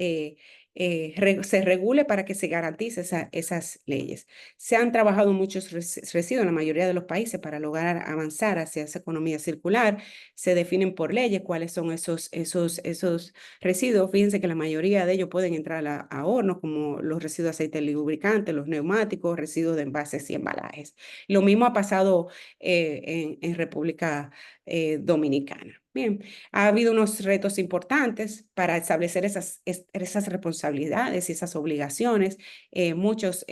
se regule para que se garantice esas leyes. Se han trabajado muchos residuos en la mayoría de los países para lograr avanzar hacia esa economía circular. Se definen por leyes cuáles son esos residuos. Fíjense que la mayoría de ellos pueden entrar a hornos, como los residuos de aceite lubricante, los neumáticos, residuos de envases y embalajes. Lo mismo ha pasado en República Dominicana. Bien, ha habido unos retos importantes para establecer esas responsabilidades y esas obligaciones, muchos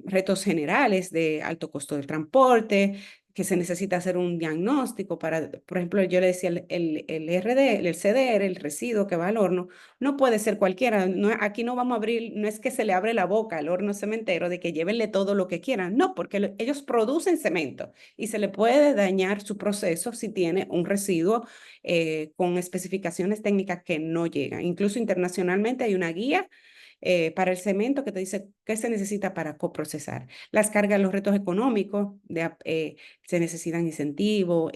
retos generales de alto costo del transporte, que se necesita hacer un diagnóstico para, por ejemplo, yo le decía, el CDR, el residuo que va al horno, no puede ser cualquiera. No, aquí no vamos a abrir, no es que se le abre la boca al horno cementero de que llévenle todo lo que quieran, no, porque ellos producen cemento y se le puede dañar su proceso si tiene un residuo con especificaciones técnicas que no llegan. Incluso internacionalmente hay una guía para el cemento que te dice qué se necesita para coprocesar. Las cargas, los retos económicos, se necesitan incentivos,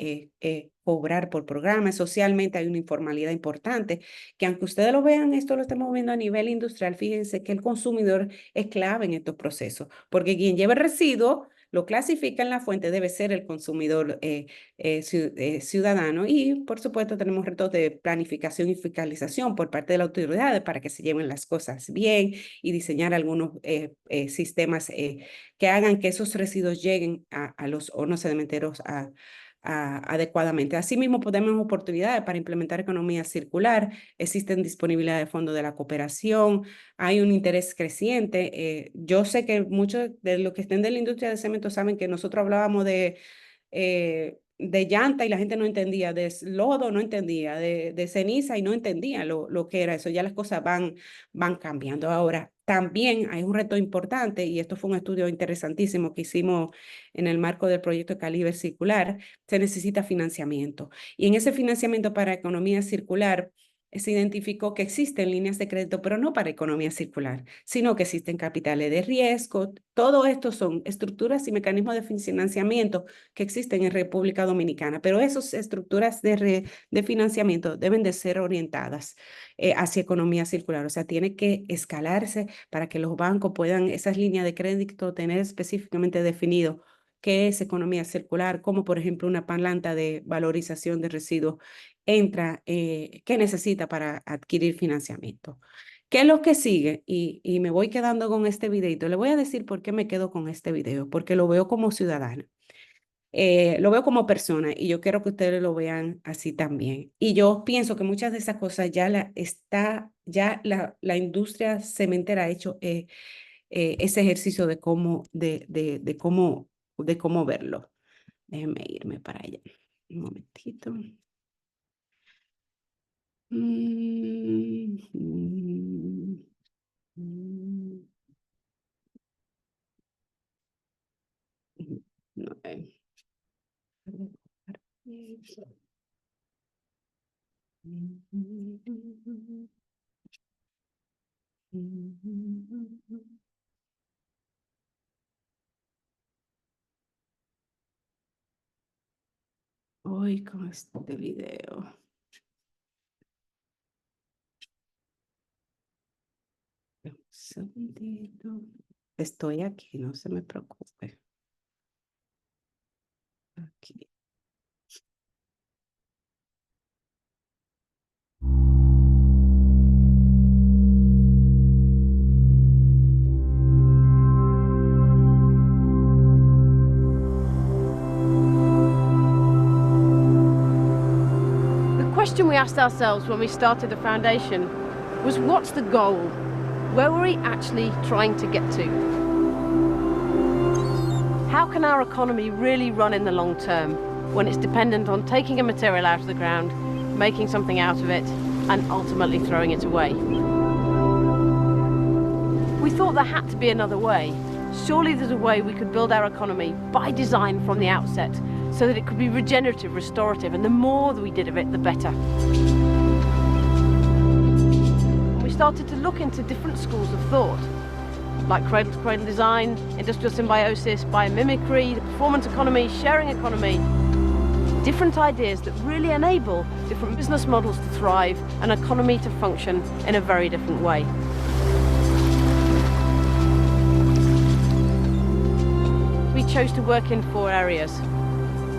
cobrar por programas. Socialmente hay una informalidad importante, que aunque ustedes lo vean, esto lo estamos viendo a nivel industrial, fíjense que el consumidor es clave en estos procesos, porque quien lleva el residuo lo clasifica en la fuente debe ser el consumidor ciudadano, y por supuesto tenemos retos de planificación y fiscalización por parte de las autoridades para que se lleven las cosas bien y diseñar algunos sistemas que hagan que esos residuos lleguen a los hornos cementeros adecuadamente. Asimismo, podemos oportunidades para implementar economía circular, existen disponibilidad de fondos de la cooperación, hay un interés creciente. Yo sé que muchos de los que estén de la industria del cemento saben que nosotros hablábamos de llanta y la gente no entendía, de lodo no entendía, de ceniza y no entendía lo que era eso. Ya las cosas van cambiando. Ahora, también hay un reto importante, y esto fue un estudio interesantísimo que hicimos en el marco del proyecto Calibre Circular. Se necesita financiamiento. Y en ese financiamiento para economía circular, se identificó que existen líneas de crédito, pero no para economía circular, sino que existen capitales de riesgo. Todo esto son estructuras y mecanismos de financiamiento que existen en República Dominicana, pero esas estructuras de financiamiento deben de ser orientadas hacia economía circular. O sea, tiene que escalarse para que los bancos puedan esas líneas de crédito tener específicamente definido qué es economía circular, como por ejemplo una planta de valorización de residuos entra, qué necesita para adquirir financiamiento. ¿Qué es lo que sigue? Y me voy quedando con este videito. Le voy a decir por qué me quedo con este video, porque lo veo como ciudadana. Lo veo como persona y yo quiero que ustedes lo vean así también. Y yo pienso que muchas de esas cosas ya la industria cementera ha hecho ese ejercicio de cómo verlo. Déjenme irme para allá. Un momentito. No, Hoy con este video. Un segundito. Estoy aquí, no se me preocupe. Aquí. The question we asked ourselves when we started the foundation was, what's the goal? Where were we actually trying to get to? How can our economy really run in the long term when it's dependent on taking a material out of the ground, making something out of it, and ultimately throwing it away? We thought there had to be another way. Surely there's a way we could build our economy by design from the outset, so that it could be regenerative, restorative, and the more that we did of it, the better. We started to look into different schools of thought, like cradle-to-cradle design, industrial symbiosis, biomimicry, the performance economy, sharing economy. Different ideas that really enable different business models to thrive, and economy to function in a very different way. We chose to work in 4 areas.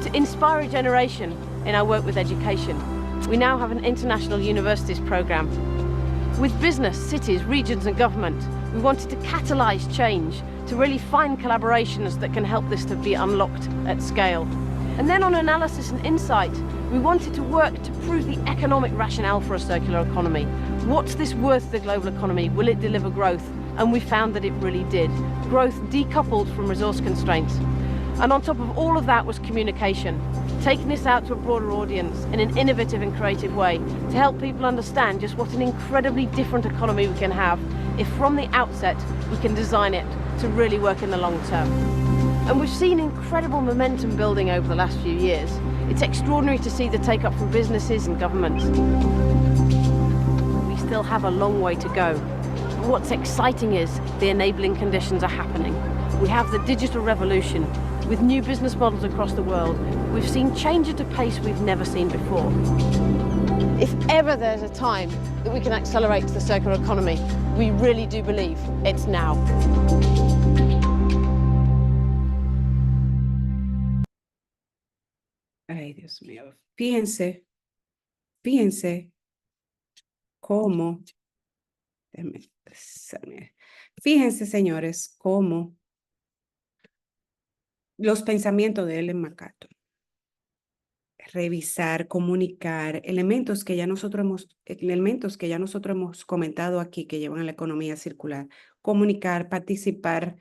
To inspire a generation in our work with education, we now have an international universities program. With business, cities, regions and government, we wanted to catalyse change, to really find collaborations that can help this to be unlocked at scale. And then on analysis and insight, we wanted to work to prove the economic rationale for a circular economy. What's this worth the global economy? Will it deliver growth? And we found that it really did. Growth decoupled from resource constraints. And on top of all of that was communication, taking this out to a broader audience in an innovative and creative way to help people understand just what an incredibly different economy we can have if from the outset we can design it to really work in the long term. And we've seen incredible momentum building over the last few years. It's extraordinary to see the take-up from businesses and governments. We still have a long way to go. But what's exciting is the enabling conditions are happening. We have the digital revolution. With new business models across the world, we've seen change at a pace we've never seen before. If ever there's a time that we can accelerate the circular economy, we really do believe it's now. Dios mío. Fíjense cómo, fíjense, señores, cómo los pensamientos de Ellen MacArthur, revisar, comunicar, elementos que ya nosotros hemos comentado aquí que llevan a la economía circular, comunicar, participar,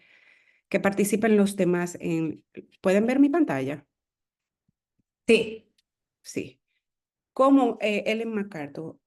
que participen los demás ¿pueden ver mi pantalla? Sí. Sí. Cómo Ellen MacArthur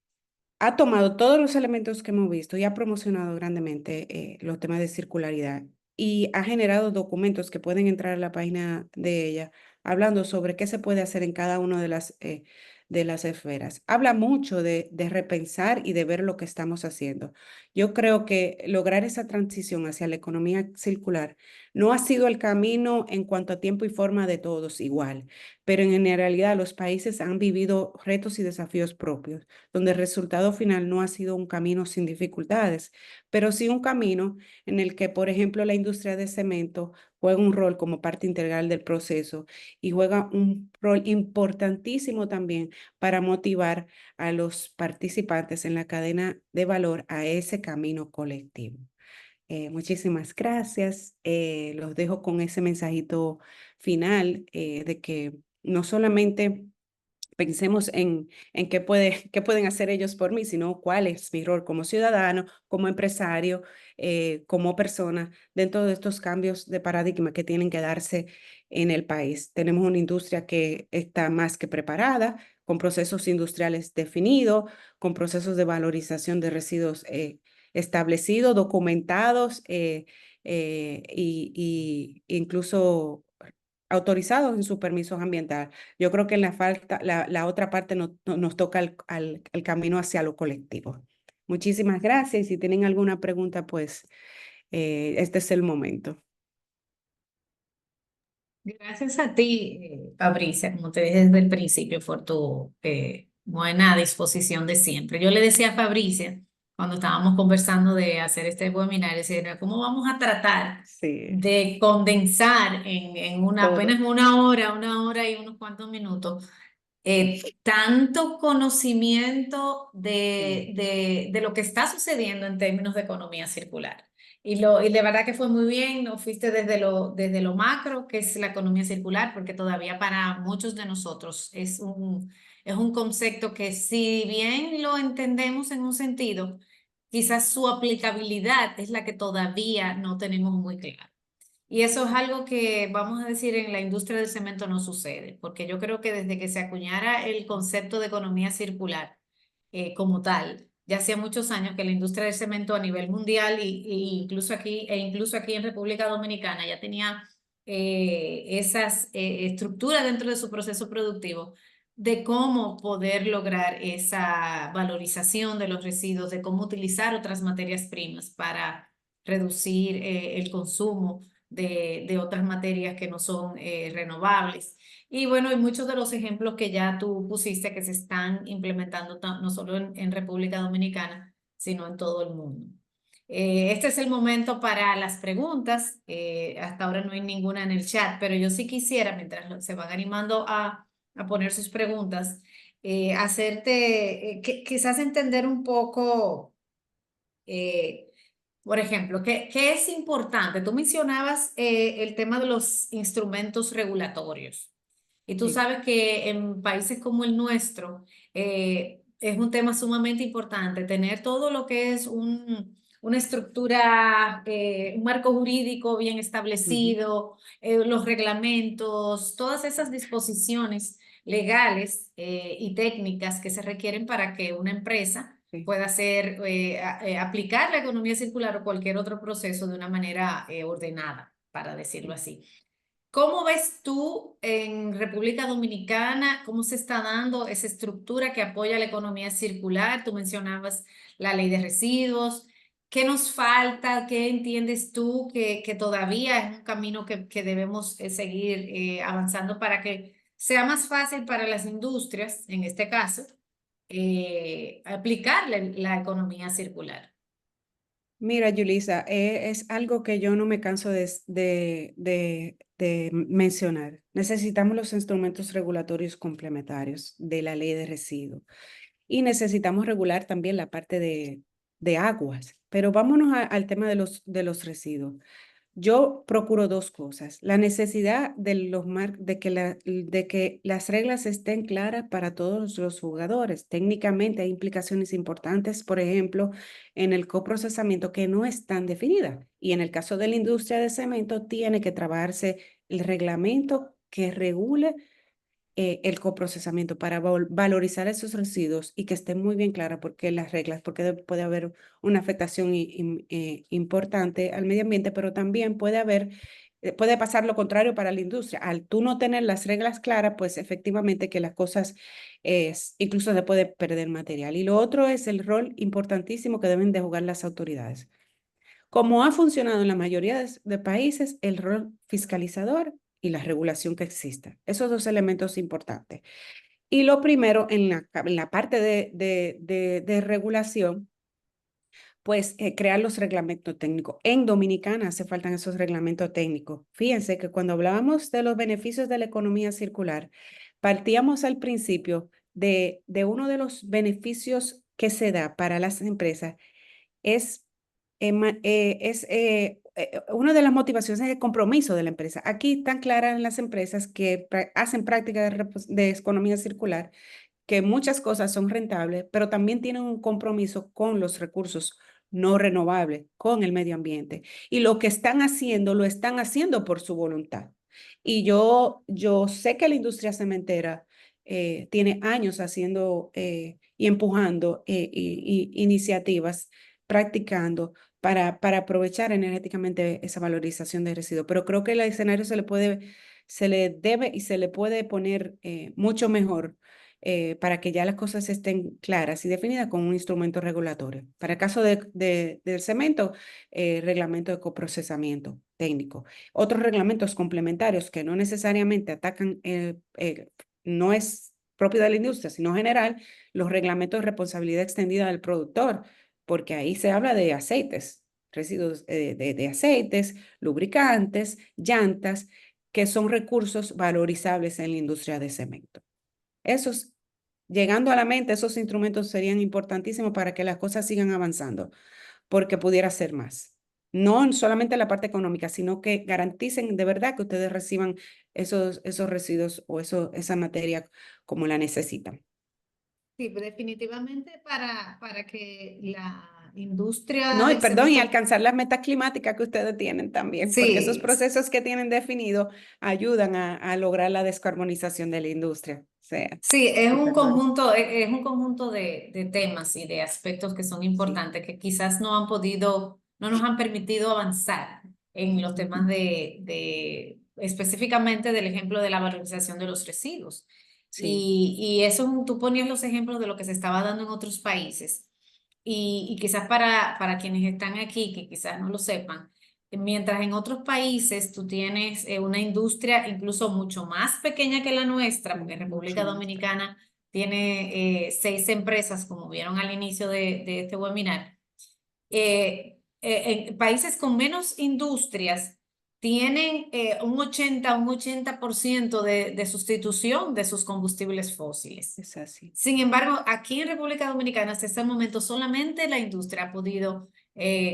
ha tomado todos los elementos que hemos visto y ha promocionado grandemente los temas de circularidad y ha generado documentos que pueden entrar a la página de ella hablando sobre qué se puede hacer en cada una de las esferas. Habla mucho de repensar y de ver lo que estamos haciendo. Yo creo que lograr esa transición hacia la economía circular no ha sido el camino en cuanto a tiempo y forma de todos igual, pero en generalidad los países han vivido retos y desafíos propios donde el resultado final no ha sido un camino sin dificultades, pero sí un camino en el que, por ejemplo, la industria de cemento juega un rol como parte integral del proceso y juega un rol importantísimo también para motivar a los participantes en la cadena de valor a ese camino colectivo. Muchísimas gracias. Los dejo con ese mensajito final de que no solamente pensemos en qué pueden hacer ellos por mí, sino cuál es mi rol como ciudadano, como empresario, como persona, dentro de estos cambios de paradigma que tienen que darse en el país. Tenemos una industria que está más que preparada, con procesos industriales definidos, con procesos de valorización de residuos establecidos, documentados y incluso autorizados en sus permisos ambientales. Yo creo que en la otra parte nos toca el camino hacia lo colectivo. Muchísimas gracias y si tienen alguna pregunta, pues este es el momento. Gracias a ti, Fabricia, como te dije desde el principio, por tu buena disposición de siempre. Yo le decía a Fabricia, cuando estábamos conversando de hacer este webinar, decía, ¿cómo vamos a tratar Sí, de condensar en todo. apenas una hora y unos cuantos minutos, tanto conocimiento de lo que está sucediendo en términos de economía circular? Y de verdad que fue muy bien, nos fuiste desde lo macro, que es la economía circular, porque todavía para muchos de nosotros es un concepto que si bien lo entendemos en un sentido, quizás su aplicabilidad es la que todavía no tenemos muy clara. Y eso es algo que, vamos a decir, en la industria del cemento no sucede, porque yo creo que desde que se acuñara el concepto de economía circular como tal, ya hacía muchos años que la industria del cemento a nivel mundial e incluso aquí en República Dominicana ya tenía esas estructuras dentro de su proceso productivo de cómo poder lograr esa valorización de los residuos, de cómo utilizar otras materias primas para reducir el consumo de otras materias que no son renovables. Y bueno, hay muchos de los ejemplos que ya tú pusiste que se están implementando no solo en República Dominicana, sino en todo el mundo. Este es el momento para las preguntas. Hasta ahora no hay ninguna en el chat, pero yo sí quisiera, mientras se van animando a poner sus preguntas, hacerte, quizás entender un poco por ejemplo, ¿qué es importante? Tú mencionabas el tema de los instrumentos regulatorios. Y tú Sí. sabes que en países como el nuestro es un tema sumamente importante tener todo lo que es una estructura, un marco jurídico bien Ujú. establecido, los reglamentos, todas esas disposiciones legales y técnicas que se requieren para que una empresa Sí. pueda hacer, aplicar la economía circular o cualquier otro proceso de una manera ordenada, para decirlo así. ¿Cómo ves tú en República Dominicana cómo se está dando esa estructura que apoya la economía circular? Tú mencionabas la ley de residuos. ¿Qué nos falta? ¿Qué entiendes tú que todavía es un camino que debemos seguir avanzando para que sea más fácil para las industrias, en este caso, aplicar la economía circular? Mira, Yulisa, es algo que yo no me canso de mencionar. Necesitamos los instrumentos regulatorios complementarios de la ley de residuos y necesitamos regular también la parte de aguas. Pero vámonos al tema de los residuos. Yo procuro dos cosas. La necesidad de que las reglas estén claras para todos los jugadores. Técnicamente hay implicaciones importantes, por ejemplo, en el coprocesamiento que no están definidas. Y en el caso de la industria de cemento, tiene que trabajarse el reglamento que regule el coprocesamiento para valorizar esos residuos y que estén muy bien claras porque las reglas, porque puede haber una afectación importante al medio ambiente, pero también puede pasar lo contrario para la industria. Al tú no tener las reglas claras, pues efectivamente que las cosas incluso se puede perder material. Y lo otro es el rol importantísimo que deben de jugar las autoridades. Como ha funcionado en la mayoría de países, el rol fiscalizador y la regulación que exista. Esos dos elementos importantes. Y lo primero, en la parte de regulación, pues crear los reglamentos técnicos. En Dominicana hace falta esos reglamentos técnicos. Fíjense que cuando hablábamos de los beneficios de la economía circular, partíamos al principio de uno de los beneficios que se da para las empresas es una de las motivaciones es el compromiso de la empresa. Aquí están claras en las empresas que hacen práctica de economía circular, que muchas cosas son rentables, pero también tienen un compromiso con los recursos no renovables, con el medio ambiente. Y lo que están haciendo, lo están haciendo por su voluntad. Y yo sé que la industria cementera tiene años haciendo y empujando iniciativas, practicando para aprovechar energéticamente esa valorización de residuos. Pero creo que el escenario se le debe y se le puede poner mucho mejor para que ya las cosas estén claras y definidas con un instrumento regulatorio. Para el caso del cemento, reglamento de coprocesamiento técnico. Otros reglamentos complementarios que no necesariamente atacan, no es propio de la industria, sino general, los reglamentos de responsabilidad extendida del productor, porque ahí se habla de aceites, residuos de aceites, lubricantes, llantas, que son recursos valorizables en la industria de cemento. Esos, llegando a la mente, esos instrumentos serían importantísimos para que las cosas sigan avanzando, porque pudiera ser más. No solamente la parte económica, sino que garanticen de verdad que ustedes reciban esos residuos o esa materia como la necesitan. Sí, pues definitivamente para que la industria No, y del perdón, y cemento, alcanzar las metas climáticas que ustedes tienen también, porque esos sí, procesos que tienen definido ayudan a lograr la descarbonización de la industria. O sea, sí, espectacular. es un conjunto de temas y de aspectos que son Sí. importantes, que quizás no nos han permitido avanzar en los temas específicamente del ejemplo de la valorización de los residuos. Sí. Y eso, tú ponías los ejemplos de lo que se estaba dando en otros países. Y quizás para quienes están aquí, que quizás no lo sepan, mientras en otros países tú tienes una industria incluso mucho más pequeña que la nuestra, porque Mucho República más. Dominicana tiene 6 empresas, como vieron al inicio de este webinar. En países con menos industrias tienen un 80% de sustitución de sus combustibles fósiles. Es así. Sin embargo, aquí en República Dominicana, hasta este momento, solamente la industria ha podido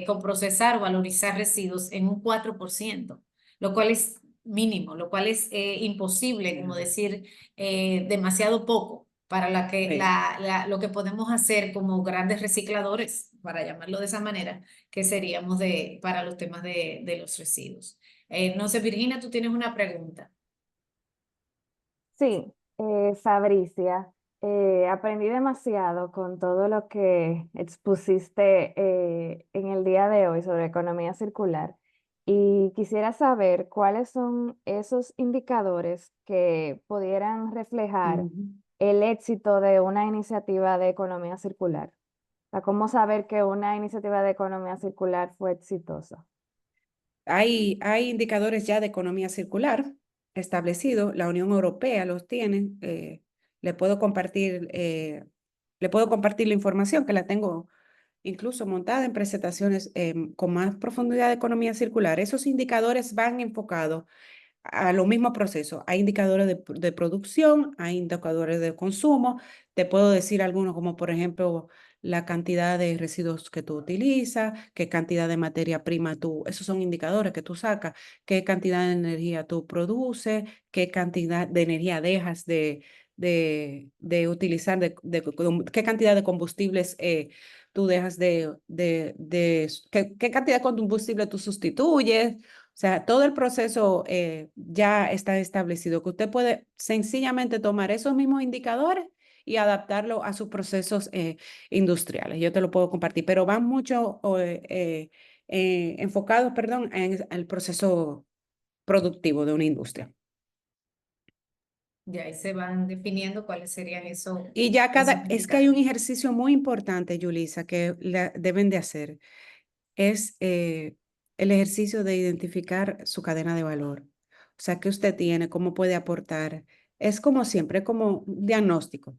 coprocesar o valorizar residuos en un 4%, lo cual es mínimo, lo cual es imposible, como decir, demasiado poco para Sí. lo que podemos hacer como grandes recicladores, para llamarlo de esa manera, que seríamos para los temas de los residuos. No sé, Virginia, tú tienes una pregunta. Sí, Fabricia, aprendí demasiado con todo lo que expusiste en el día de hoy sobre economía circular y quisiera saber cuáles son esos indicadores que pudieran reflejar Ujú. el éxito de una iniciativa de economía circular. O sea, ¿cómo saber que una iniciativa de economía circular fue exitosa? Hay indicadores ya de economía circular establecidos, la Unión Europea los tiene. Le puedo compartir la información que la tengo incluso montada en presentaciones con más profundidad de economía circular, esos indicadores van enfocados a los mismos procesos. Hay indicadores de producción, hay indicadores de consumo. Te puedo decir algunos como por ejemplo la cantidad de residuos que tú utilizas, qué cantidad de materia prima esos son indicadores que tú sacas, qué cantidad de energía tú produces, qué cantidad de energía dejas de utilizar, qué cantidad de combustibles tú dejas qué cantidad de combustible tú sustituyes. O sea, todo el proceso ya está establecido, que usted puede sencillamente tomar esos mismos indicadores y adaptarlo a sus procesos industriales. Yo te lo puedo compartir, pero van mucho enfocados, perdón, en el proceso productivo de una industria. Y ahí se van definiendo cuáles serían Y ya esos es que hay un indicadores. ejercicio muy importante, Yulisa, que deben de hacer. Es el ejercicio de identificar su cadena de valor. O sea, qué usted tiene, cómo puede aportar. Es como siempre, como un diagnóstico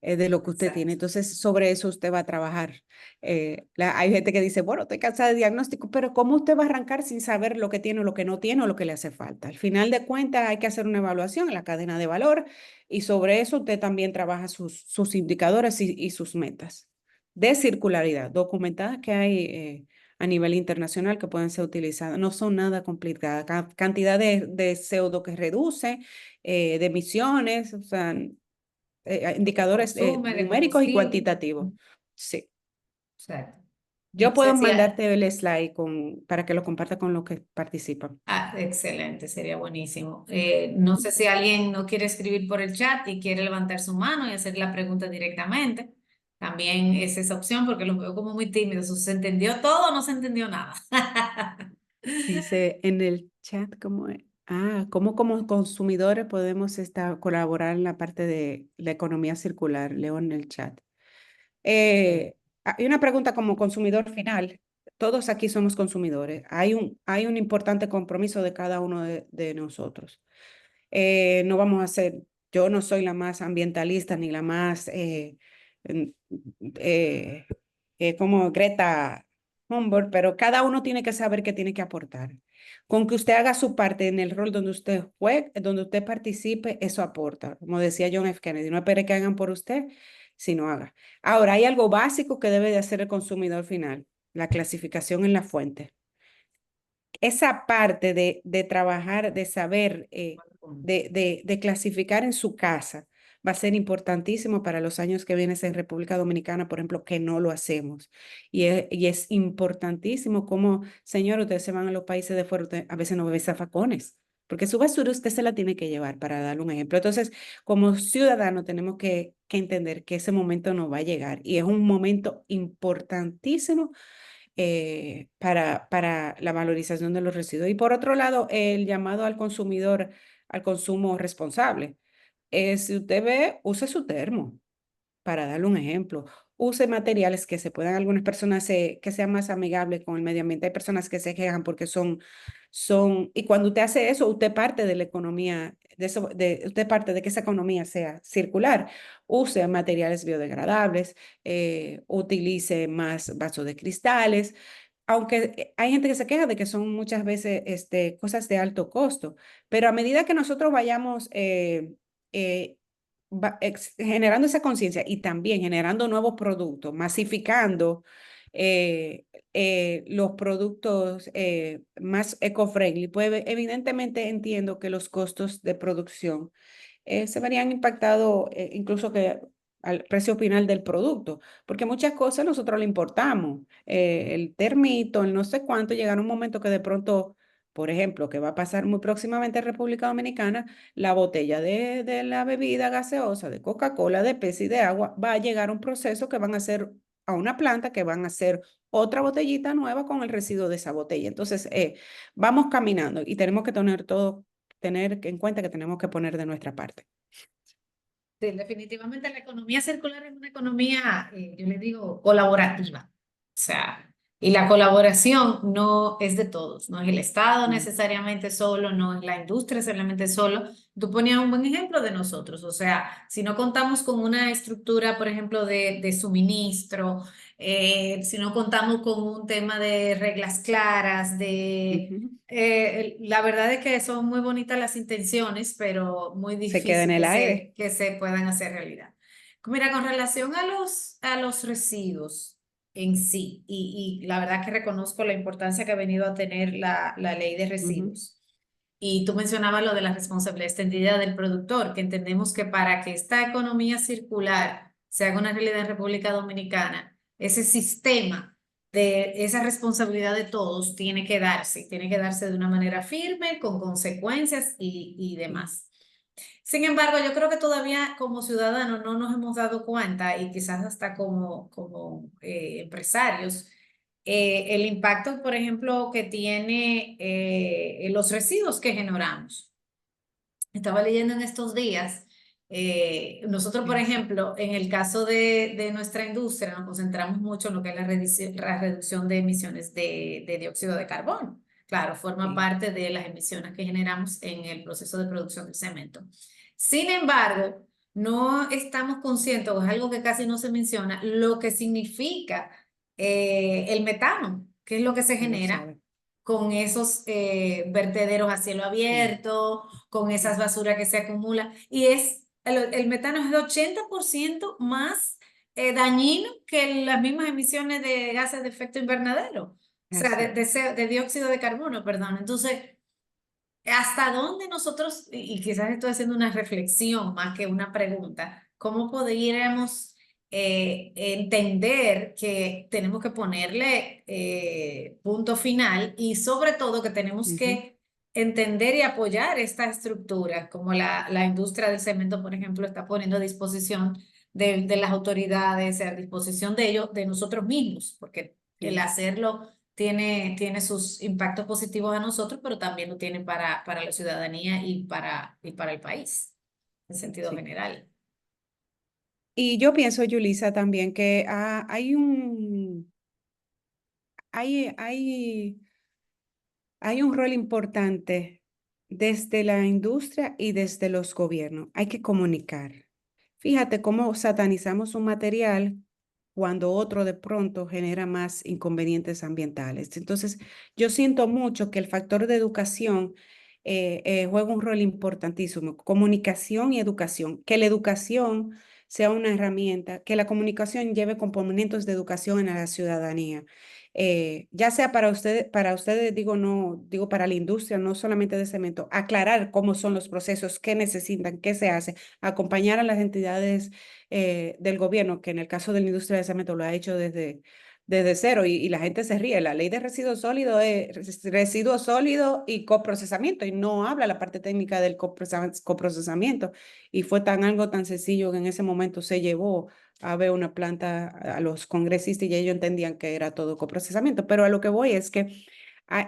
de lo que usted tiene. Exacto. Entonces, sobre eso usted va a trabajar. Hay gente que dice, bueno, estoy cansada de diagnóstico, pero ¿cómo usted va a arrancar sin saber lo que tiene o lo que no tiene o lo que le hace falta? Al final de cuentas, hay que hacer una evaluación en la cadena de valor y sobre eso usted también trabaja sus indicadores y sus metas de circularidad documentadas que hay a nivel internacional que pueden ser utilizadas. No son nada complicadas. Cantidad de CO2 que reduce, de emisiones, o sea, Que indicadores consume de numéricos y combustible. cuantitativos. Sí. Exacto. Yo No sé puedo si mandarte el slide para que lo comparta con los que participan. excelente, sería buenísimo. No sé si alguien no quiere escribir por el chat y quiere levantar su mano y hacer la pregunta directamente. También es esa opción porque los veo como muy tímidos. ¿Se entendió todo o no se entendió nada? Dice en el chat cómo como consumidores podemos colaborar en la parte de la economía circular. Leo en el chat. Hay una pregunta como consumidor final. Todos aquí somos consumidores. Hay un importante compromiso de cada uno de nosotros. No vamos a hacer, yo no soy la más ambientalista ni la más en- eh, como Greta Thunberg, pero cada uno tiene que saber qué tiene que aportar. Con que usted haga su parte en el rol donde usted juegue, donde usted participe, eso aporta. Como decía John F. Kennedy, no espere que hagan por usted, sino haga. Ahora, hay algo básico que debe de hacer el consumidor final, la clasificación en la fuente. Esa parte de trabajar, de saber, de clasificar en su casa, va a ser importantísimo para los años que vienen en República Dominicana, por ejemplo, que no lo hacemos. Y es importantísimo como, señor, ustedes se van a los países de fuera, a veces no beben zafacones, porque su basura usted se la tiene que llevar, para darle un ejemplo. Entonces, como ciudadano tenemos que entender que ese momento no va a llegar y es un momento importantísimo para la valorización de los residuos. Y por otro lado, el llamado al consumidor al consumo responsable. Si usted ve, use su termo, para darle un ejemplo. Use materiales que se puedan, algunas personas que sean más amigables con el medio ambiente. Hay personas que se quejan porque y cuando usted hace eso, usted parte de la economía, usted parte de que esa economía sea circular. Use materiales biodegradables, utilice más vasos de cristales, aunque hay gente que se queja de que son muchas veces cosas de alto costo, pero a medida que nosotros vayamos eh, generando esa conciencia y también generando nuevos productos, masificando los productos más eco-friendly, pues evidentemente entiendo que los costos de producción se verían impactados incluso que al precio final del producto, porque muchas cosas nosotros le importamos, el termito, el no sé cuánto, llegará un momento que de pronto, por ejemplo, que va a pasar muy próximamente en República Dominicana, la botella de la bebida gaseosa, de Coca-Cola, de Pepsi, de agua, va a llegar un proceso que van a hacer a una planta que van a hacer otra botellita nueva con el residuo de esa botella. Entonces, vamos caminando y tenemos que tener en cuenta que tenemos que poner de nuestra parte. Sí, definitivamente la economía circular es una economía, yo le digo, colaborativa. O sea, Y la colaboración no es de todos, no es el Estado necesariamente solo, no es la industria solamente solo. Tú ponías un buen ejemplo de nosotros, o sea, si no contamos con una estructura, por ejemplo, de suministro, si no contamos con un tema de reglas claras, Ujú. la verdad es que son muy bonitas las intenciones, pero muy Se queda en difícil el aire. que se puedan hacer realidad. Mira, con relación a los residuos en sí, y la verdad que reconozco la importancia que ha venido a tener la ley de Ujú, residuos. Y tú mencionabas lo de la responsabilidad extendida del productor, que entendemos que para que esta economía circular se haga una realidad en República Dominicana, ese sistema de esa responsabilidad de todos tiene que darse de una manera firme, con consecuencias y sí. demás. Sin embargo, yo creo que todavía como ciudadanos no nos hemos dado cuenta y quizás hasta como empresarios, el impacto, por ejemplo, que tiene los residuos que generamos. Estaba leyendo en estos días, nosotros, por Eso. ejemplo, en el caso de nuestra industria, nos concentramos mucho en lo que es la reducción de emisiones de dióxido de carbono. Claro, forma Sí. parte de las emisiones que generamos en el proceso de producción del cemento. Sin embargo, no estamos conscientes, o es algo que casi no se menciona, lo que significa el metano, que es lo que se No lo genera sabe. con esos vertederos a cielo Sí. abierto, con esas Ujú. basuras que se acumulan. Y el metano es el 80% más dañino que las mismas emisiones de gases de efecto invernadero, o sea, Así. de dióxido de carbono, perdón. Entonces, ¿hasta dónde nosotros, y quizás estoy haciendo una reflexión más que una pregunta, cómo podríamos entender que tenemos que ponerle punto final y sobre todo que tenemos Ujú. que entender y apoyar esta estructura, como la industria del cemento, por ejemplo, está poniendo a disposición de las autoridades, a disposición de ellos, de nosotros mismos, porque el Sí. hacerlo tiene sus impactos positivos a nosotros, pero también lo tiene para la ciudadanía y para el país, en sentido Sí. general. Y yo pienso, Yulisa, también que hay hay un rol importante desde la industria y desde los gobiernos. Hay que comunicar. Fíjate cómo satanizamos un material cuando otro de pronto genera más inconvenientes ambientales. Entonces, yo siento mucho que el factor de educación juega un rol importantísimo. Comunicación y educación. Que la educación sea una herramienta, que la comunicación lleve componentes de educación en la ciudadanía, ya sea para ustedes, digo, no, digo para la industria, no solamente de cemento, aclarar cómo son los procesos, qué necesitan, qué se hace, acompañar a las entidades del gobierno, que en el caso de la industria de cemento lo ha hecho desde cero y la gente se ríe. La ley de residuos sólidos es residuo sólido y coprocesamiento y no habla la parte técnica del coprocesamiento y fue algo tan sencillo que en ese momento se llevó a ver una planta a los congresistas y ellos entendían que era todo coprocesamiento. Pero a lo que voy es que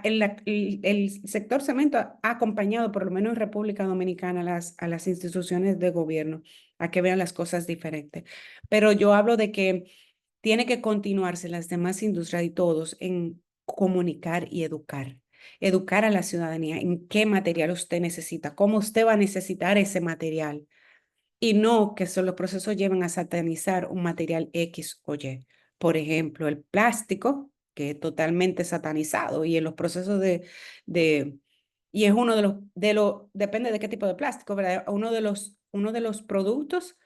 el sector cemento ha acompañado, por lo menos en República Dominicana, a las instituciones de gobierno a que vean las cosas diferentes. Pero yo hablo de que tiene que continuarse las demás industrias y todos en comunicar y educar. Educar a la ciudadanía en qué material usted necesita, cómo usted va a necesitar ese material y no que los procesos lleven a satanizar un material X o Y. Por ejemplo, el plástico, que es totalmente satanizado y en los procesos de y es uno depende de qué tipo de plástico, ¿verdad? Uno de los productos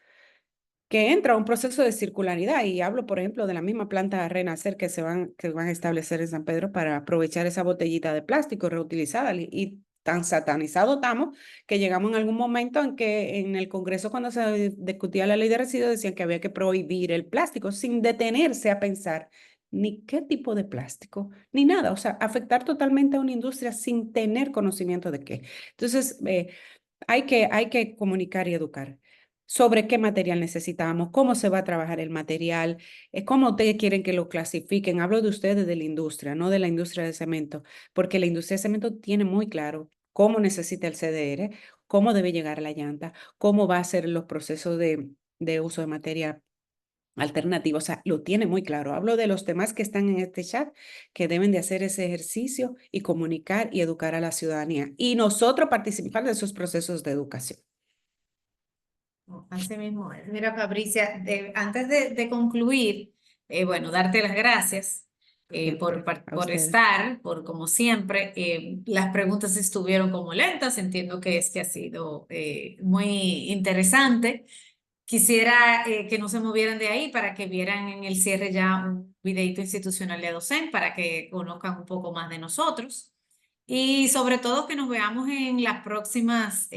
que entra a un proceso de circularidad. Y hablo, por ejemplo, de la misma planta Renacer que van a establecer en San Pedro para aprovechar esa botellita de plástico reutilizada. Y tan satanizado estamos que llegamos en algún momento en que en el Congreso, cuando se discutía la ley de residuos, decían que había que prohibir el plástico sin detenerse a pensar ni qué tipo de plástico, ni nada. O sea, afectar totalmente a una industria sin tener conocimiento de qué. Entonces, hay que comunicar y educar sobre qué material necesitamos, cómo se va a trabajar el material, cómo ustedes quieren que lo clasifiquen. Hablo de ustedes de la industria, no de la industria de cemento, porque la industria de cemento tiene muy claro cómo necesita el CDR, cómo debe llegar la llanta, cómo va a ser los procesos de uso de materia alternativa, o sea, lo tiene muy claro. Hablo de los demás que están en este chat, que deben de hacer ese ejercicio y comunicar y educar a la ciudadanía. Y nosotros participar de esos procesos de educación. Así mismo es. Mira, Fabricia, antes de concluir, bueno, darte las gracias por A ustedes. estar, por como siempre. Las preguntas estuvieron como lentas, entiendo que ha sido muy interesante. Quisiera que no se movieran de ahí para que vieran en el cierre ya un videito institucional de Adocem para que conozcan un poco más de nosotros y sobre todo que nos veamos en las próximas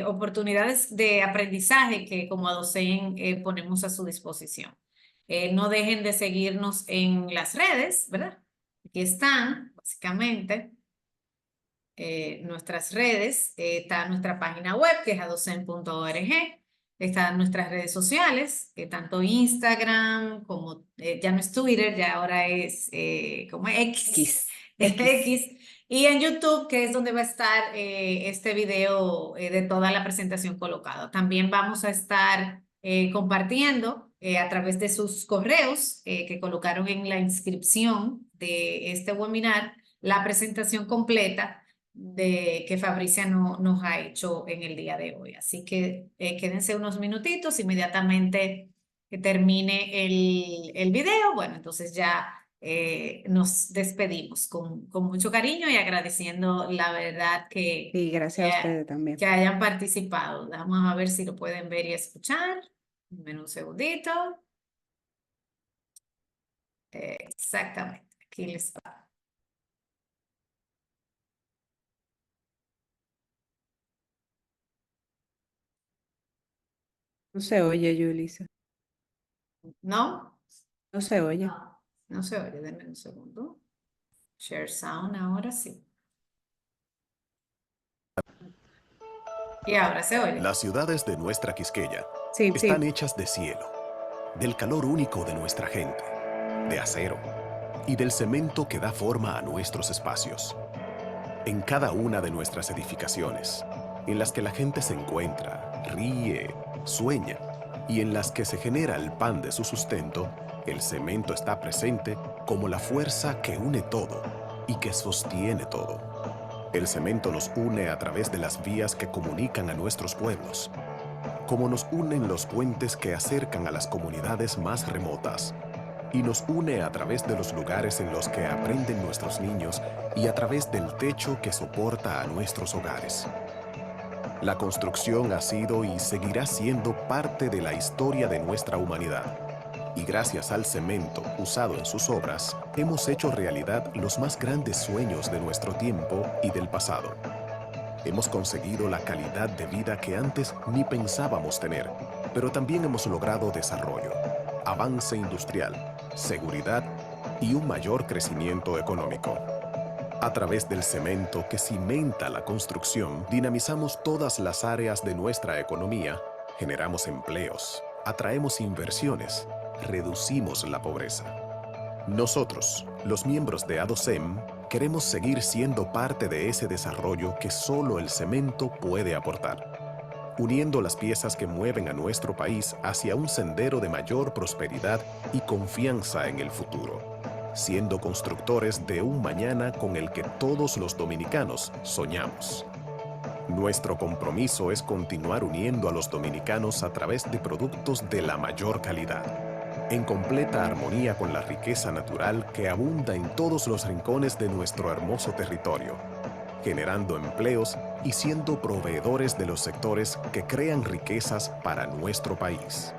oportunidades de aprendizaje que como Adocem ponemos a su disposición. No dejen de seguirnos en las redes, ¿verdad? Aquí están, básicamente nuestras redes, está nuestra página web que es adocem.org, están nuestras redes sociales, tanto Instagram como ya no es Twitter, ya ahora es como X. Y en YouTube, que es donde va a estar este video de toda la presentación colocada. También vamos a estar compartiendo a través de sus correos que colocaron en la inscripción de este webinar la presentación completa de que Fabricia nos ha hecho en el día de hoy. Así que quédense unos minutitos, inmediatamente que termine el video. Bueno, entonces ya nos despedimos con mucho cariño y agradeciendo la verdad Y gracias a ustedes también. que hayan participado. Vamos a ver si lo pueden ver y escuchar. Dame un segundito. Exactamente, aquí les va. No se oye, Yulisa. ¿No? No se oye. No se oye, denme un segundo. Share sound, ahora sí. Y ahora se oye. Las ciudades de nuestra Quisqueya Sí, están sí. hechas de cielo, del calor único de nuestra gente, de acero y del cemento que da forma a nuestros espacios. En cada una de nuestras edificaciones, en las que la gente se encuentra, ríe, sueña y en las que se genera el pan de su sustento, el cemento está presente como la fuerza que une todo y que sostiene todo. El cemento nos une a través de las vías que comunican a nuestros pueblos, como nos unen los puentes que acercan a las comunidades más remotas, y nos une a través de los lugares en los que aprenden nuestros niños y a través del techo que soporta a nuestros hogares. La construcción ha sido y seguirá siendo parte de la historia de nuestra humanidad. Y gracias al cemento usado en sus obras, hemos hecho realidad los más grandes sueños de nuestro tiempo y del pasado. Hemos conseguido la calidad de vida que antes ni pensábamos tener, pero también hemos logrado desarrollo, avance industrial, seguridad y un mayor crecimiento económico. A través del cemento que cimenta la construcción, dinamizamos todas las áreas de nuestra economía, generamos empleos, atraemos inversiones, reducimos la pobreza. Nosotros, los miembros de Adocem, queremos seguir siendo parte de ese desarrollo que solo el cemento puede aportar, uniendo las piezas que mueven a nuestro país hacia un sendero de mayor prosperidad y confianza en el futuro, siendo constructores de un mañana con el que todos los dominicanos soñamos. Nuestro compromiso es continuar uniendo a los dominicanos a través de productos de la mayor calidad, en completa armonía con la riqueza natural que abunda en todos los rincones de nuestro hermoso territorio, generando empleos y siendo proveedores de los sectores que crean riquezas para nuestro país.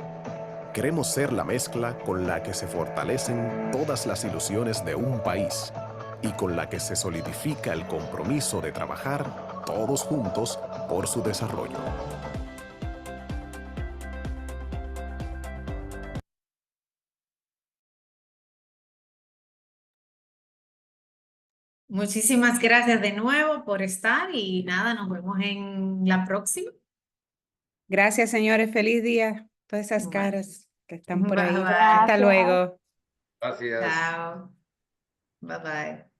Queremos ser la mezcla con la que se fortalecen todas las ilusiones de un país y con la que se solidifica el compromiso de trabajar todos juntos por su desarrollo. Muchísimas gracias de nuevo por estar y nada, nos vemos en la próxima. Gracias, señores. Feliz día. Todas esas Bueno. caras que están por ahí. Bye, bye. Hasta Gracias. luego. Gracias. Chao. Bye bye.